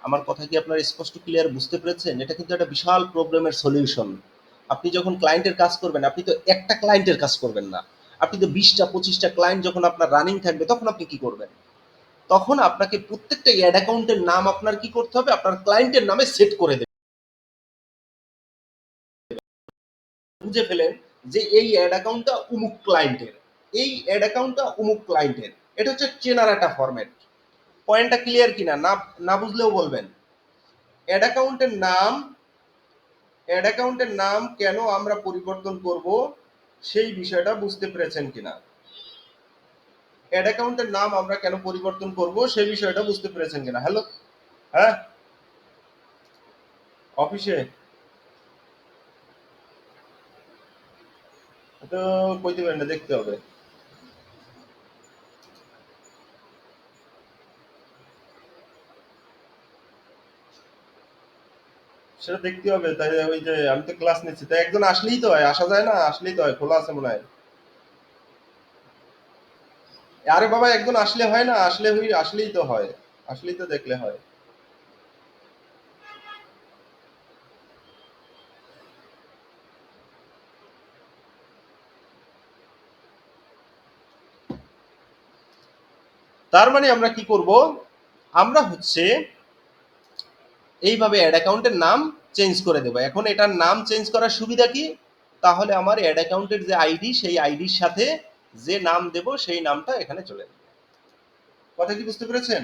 আমার কথা কি আপনার স্পষ্ট ক্লিয়ার বুঝতে পেরেছেন? এটা কিন্তু একটা বিশাল প্রবলেমের সলিউশন। আপনি যখন ক্লায়েন্টের কাজ করবেন, আপনি তো একটা ক্লায়েন্টের কাজ করবেন না, আপনি তো 20টা 25টা ক্লায়েন্ট যখন আপনার রানিং থাকবে, তখন আপনি কি করবেন? তখন আপনাকে প্রত্যেকটা অ্যাড অ্যাকাউন্টের নাম আপনার কি করতে হবে? আপনার ক্লায়েন্টের নামে সেট করে দেবেন। বুঝে ফেলেন যে এই অ্যাড অ্যাকাউন্টটা অমুক ক্লায়েন্টের, এই অ্যাড অ্যাকাউন্টটা অমুক ক্লায়েন্টের। এটা হচ্ছে চেনার একটা ফরম্যাট। পয়েন্টটা ক্লিয়ার কিনা? না না বুঝলেও বলবেন। অ্যাড অ্যাকাউন্টের নাম, অ্যাড অ্যাকাউন্টের নাম কেন আমরা পরিবর্তন করব, সেই বিষয়টা বুঝতে পেরেছেন কিনা? অ্যাড অ্যাকাউন্টের নাম আমরা কেন পরিবর্তন করব, সেই বিষয়টা বুঝতে পেরেছেন কিনা? হ্যালো, হ্যাঁ, অফিসে তো কইতে পারেন না, দেখতে হবে। সেটা দেখতে হবে। তাই ওই যে আমি তো ক্লাস নিচ্ছি, তাই একজন আসলেই তো হয়, আসা যায় না, আসলেই তো হয়, খোলা আছে মনে হয়। আরে বাবা, একজন আসলে হয় না, আসলে হই, আসলেই তো হয়, আসলেই তো দেখলে হয়। তার মানে আমরা কি করব? আমরা হচ্ছে এইভাবে অ্যাড অ্যাকাউন্টের নাম চেঞ্জ করে দেবো। এখন এটার নাম চেঞ্জ করার সুবিধা কি? তাহলে আমার অ্যাড অ্যাকাউন্টের যে আইডি, সেই আইডির সাথে যে নাম দেব, সেই নামটা এখানে চলে যাবে। কথা কি বুঝতে পেরেছেন?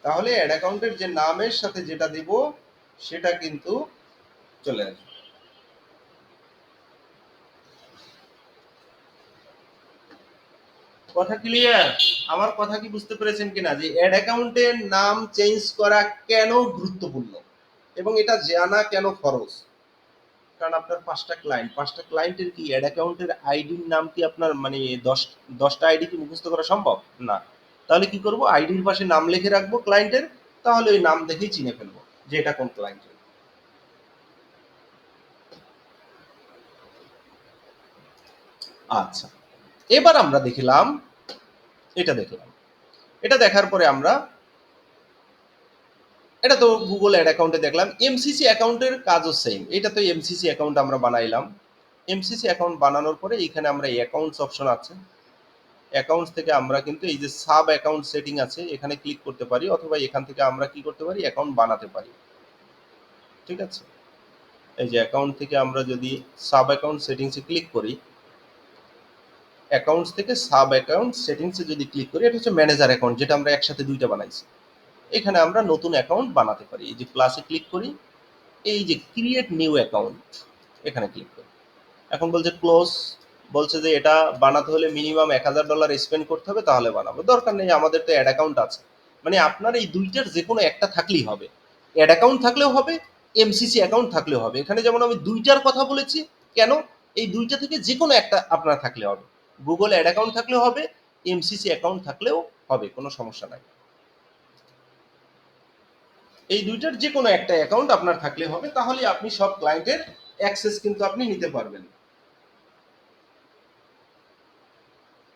তাহলে অ্যাড অ্যাকাউন্টের যে নামের সাথে যেটা দেব, সেটা কিন্তু চলে আসবে। কথা ক্লিয়ার? আমার কথা কি বুঝতে পেরেছেন কিনা যে অ্যাড অ্যাকাউন্টের নাম চেঞ্জ করা কেন গুরুত্বপূর্ণ এবং এটা জানা কেন ফরজ? কারণ আপনার 5টা ক্লায়েন্ট, 5টা ক্লায়েন্টের কি অ্যাড অ্যাকাউন্টের আইডির নাম কি আপনার মানে 10টা আইডি কি মুখস্থ করা সম্ভব? না। তাহলে কি করব? আইডির পাশে নাম লিখে রাখবো ক্লায়েন্টের, তাহলে ওই নাম দেখেই চিনে ফেলবো যে এটা কোন ক্লায়েন্টের। আচ্ছা, এবার আমরা দেখলাম, এটা দেখলাম, এটা দেখার পরে আমরা, এটা তো গুগল অ্যাড অ্যাকাউন্টে দেখলাম। এমসিসি অ্যাকাউন্টের কাজও সেম। এটা তো এমসিসি অ্যাকাউন্ট আমরা বানাইলাম। এমসিসি অ্যাকাউন্ট বানানোর পরে এইখানে আমরা অ্যাকাউন্টস অপশন আছে, অ্যাকাউন্টস থেকে আমরা কিন্তু এই যে সাব অ্যাকাউন্ট সেটিং আছে, এখানে ক্লিক করতে পারি, অথবা এখান থেকে আমরা কি করতে পারি? অ্যাকাউন্ট বানাতে পারি। ঠিক আছে, এই যে অ্যাকাউন্ট থেকে আমরা যদি সাব অ্যাকাউন্ট সেটিংসে ক্লিক করি, অ্যাকাউন্টস থেকে সাব অ্যাকাউন্ট সেটিংসে যদি ক্লিক করি, এটা হচ্ছে ম্যানেজার অ্যাকাউন্ট, যেটা আমরা একসাথে দুইটা বানাইছি। এখানে আমরা নতুন অ্যাকাউন্ট বানাতে পারি। এই যে প্লাসে ক্লিক করি, এই যে ক্রিয়েট নিউ অ্যাকাউন্ট, এখানে ক্লিক করি। এখন বলছে ক্লোজ, বলছে যে এটা বানাতে হলে মিনিমাম $1000 স্পেন্ড করতে হবে, তাহলে বানাবো। দরকার নেই, আমাদের তো অ্যাড অ্যাকাউন্ট আছে। মানে আপনার এই দুইটার যে কোনো একটা থাকলেই হবে। অ্যাড অ্যাকাউন্ট থাকলেও হবে, এমসিসি অ্যাকাউন্ট থাকলেও হবে। এখানে যেমন আমি দুইটার কথা বলেছি, কেন? এই দুইটা থেকে যে কোনো একটা আপনার থাকলে হবে। গুগল অ্যাড অ্যাকাউন্ট থাকলেও হবে, এমসিসি অ্যাকাউন্ট থাকলেও হবে, কোনো সমস্যা নাই। এই দুইটার যে কোনো একটা অ্যাকাউন্ট আপনার থাকলে হবে, তাহলে আপনি সব ক্লায়েন্টের অ্যাক্সেস কিন্তু আপনি নিতে পারবেন।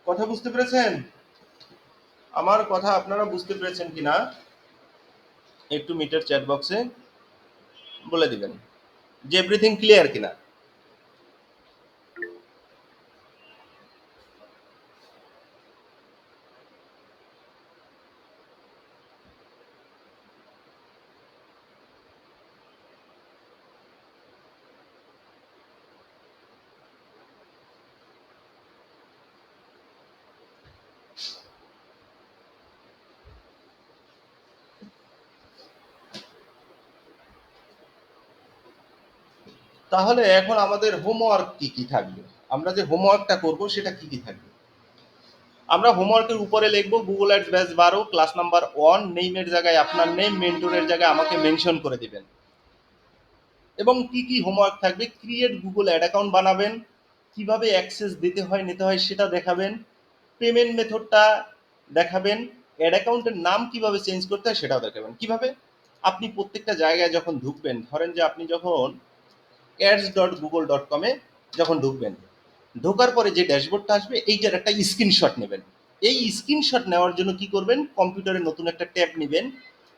কথা বুঝতে পেরেছেন? আমার কথা আপনারা বুঝতে পেরেছেন কিনা একটু মিটার চ্যাট বক্সে বলে দিবেন যে এভরিথিং ক্লিয়ার কিনা। তাহলে এখন আমাদের হোমওয়ার্ক কি কি থাকবে, আমরা যে হোমওয়ার্কটা করব সেটা কি কি থাকবে? আমরা হোমওয়ার্কের উপরে লিখবো Google ads batch 12 class number 1, নেইমের জায়গায় আপনার নেম, মেন্টরের জায়গায় আমাকে মেনশন করে দিবেন। এবং কি কি হোমওয়ার্ক থাকবে, ক্রিয়েট গুগল অ্যাড অ্যাকাউন্ট বানাবেন, কিভাবে অ্যাক্সেস দিতে হয় নিতে হয় সেটা দেখাবেন, পেমেন্ট মেথডটা দেখাবেন, অ্যাড অ্যাকাউন্টের নাম কিভাবে চেঞ্জ করতে হয় সেটাও দেখাবেন। কিভাবে আপনি প্রত্যেকটা জায়গায় যখন ঢুকবেন, ধরেন যে আপনি যখন ads.google.com-এ যখন ঢুকবেন, ঢোকার পরে যে ড্যাশবোর্ডটা আসবে এইটার একটা স্ক্রিনশট নেবেন। এই স্ক্রিনশট নেওয়ার জন্য কি করবেন, কম্পিউটারে নতুন একটা ট্যাব নেবেন,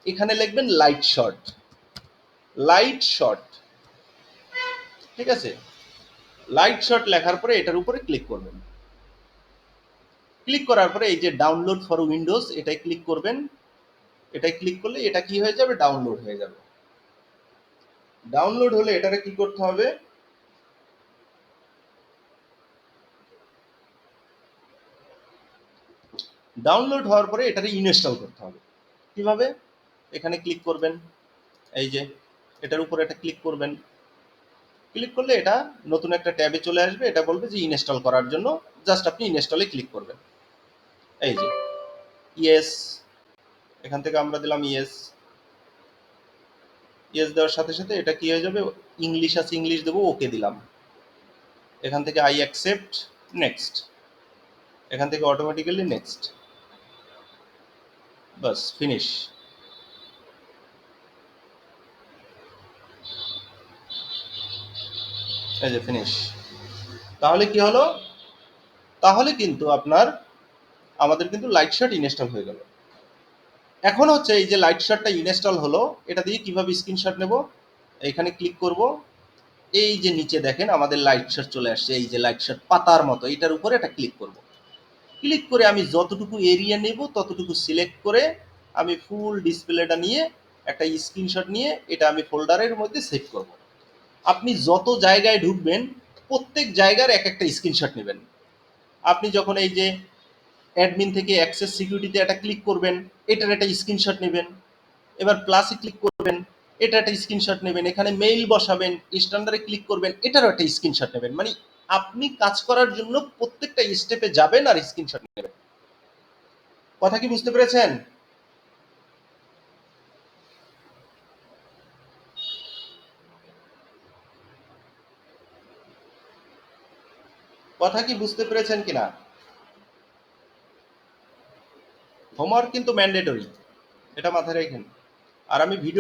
এখানে লিখবেন লাইট শট, লাইট শট, ঠিক আছে? লাইট শট লেখার পরে এটার উপরে ক্লিক করবেন। ক্লিক করার পরে এই যে ডাউনলোড ফর উইন্ডোজ এটাই ক্লিক করবেন। এটাই ক্লিক করলে এটা কি হয়ে যাবে, ডাউনলোড হয়ে যাবে। ডাউনলোড হলে এটারে কি করতে হবে, ডাউনলোড হওয়ার পরে এটারে ইনস্টল করতে হবে। কিভাবে, এখানে ক্লিক করবেন, এই যে এটার উপরে এটা ক্লিক করবেন। ক্লিক করলে এটা নতুন একটা ট্যাবে চলে আসবে, এটা বলবে যে ইনস্টল করার জন্য, জাস্ট আপনি ইনস্টলে ক্লিক করবেন। এই যে ইয়েস, এখান থেকে আমরা দিলাম ইয়েস। ইয়েস দেওয়ার সাথে সাথে এটা কি হয়ে যাবে, ইংলিশ আছে ইংলিশ দেবো, ওকে দিলাম। এখান থেকে আই অ্যাকসেপ্ট, নেক্সট, এখান থেকে অটোমেটিক্যালি নেক্সট, বাস ফিনিশ। এই যে ফিনিশ। তাহলে কি হলো, তাহলে কিন্তু আপনার আমাদের কিন্তু লাইট শট ইনস্টল হয়ে গেল। এখন হচ্ছে এই যে লাইট শটটা ইনস্টল হলো, এটা দিয়ে কিভাবে স্ক্রিনশট নেব, এইখানে ক্লিক করব। এই যে নিচে দেখেন আমাদের লাইট শট চলে আসছে, এই যে লাইট শট পাতার মতো, এটার উপরে এটা ক্লিক করব। ক্লিক করে আমি যতটুকু এরিয়া নেব ততটুকু সিলেক্ট করে আমি ফুল ডিসপ্লেটা নিয়ে একটা স্ক্রিনশট নিয়ে এটা আমি ফোল্ডারের মধ্যে সেভ করব। আপনি যত জায়গায় ঢুকবেন প্রত্যেক জায়গার এক একটা স্ক্রিনশট নেবেন। আপনি যখন এই যে অ্যাডমিন থেকে অ্যাক্সেস সিকিউরিটিতে একটা ক্লিক করবেন, এটার একটা স্ক্রিনশট নেবেন। এবার প্লাসে ক্লিক করবেন, এটা একটা স্ক্রিনশট নেবেন। এখানে মেইল বসাবেন, স্ট্যান্ডার্ডে ক্লিক করবেন, এটারও একটা স্ক্রিনশট নেবেন। মানে আপনি কাজ করার জন্য প্রত্যেকটা স্টেপে যাবেন আর স্ক্রিনশট নেবেন। কথা কি বুঝতে পেরেছেন? কথা কি বুঝতে পেরেছেন কিনা? হোমওয়ার্ক কিন্তু ম্যান্ডেটরি, এটা মাথায় রাখেন। আর আমি ভিডিও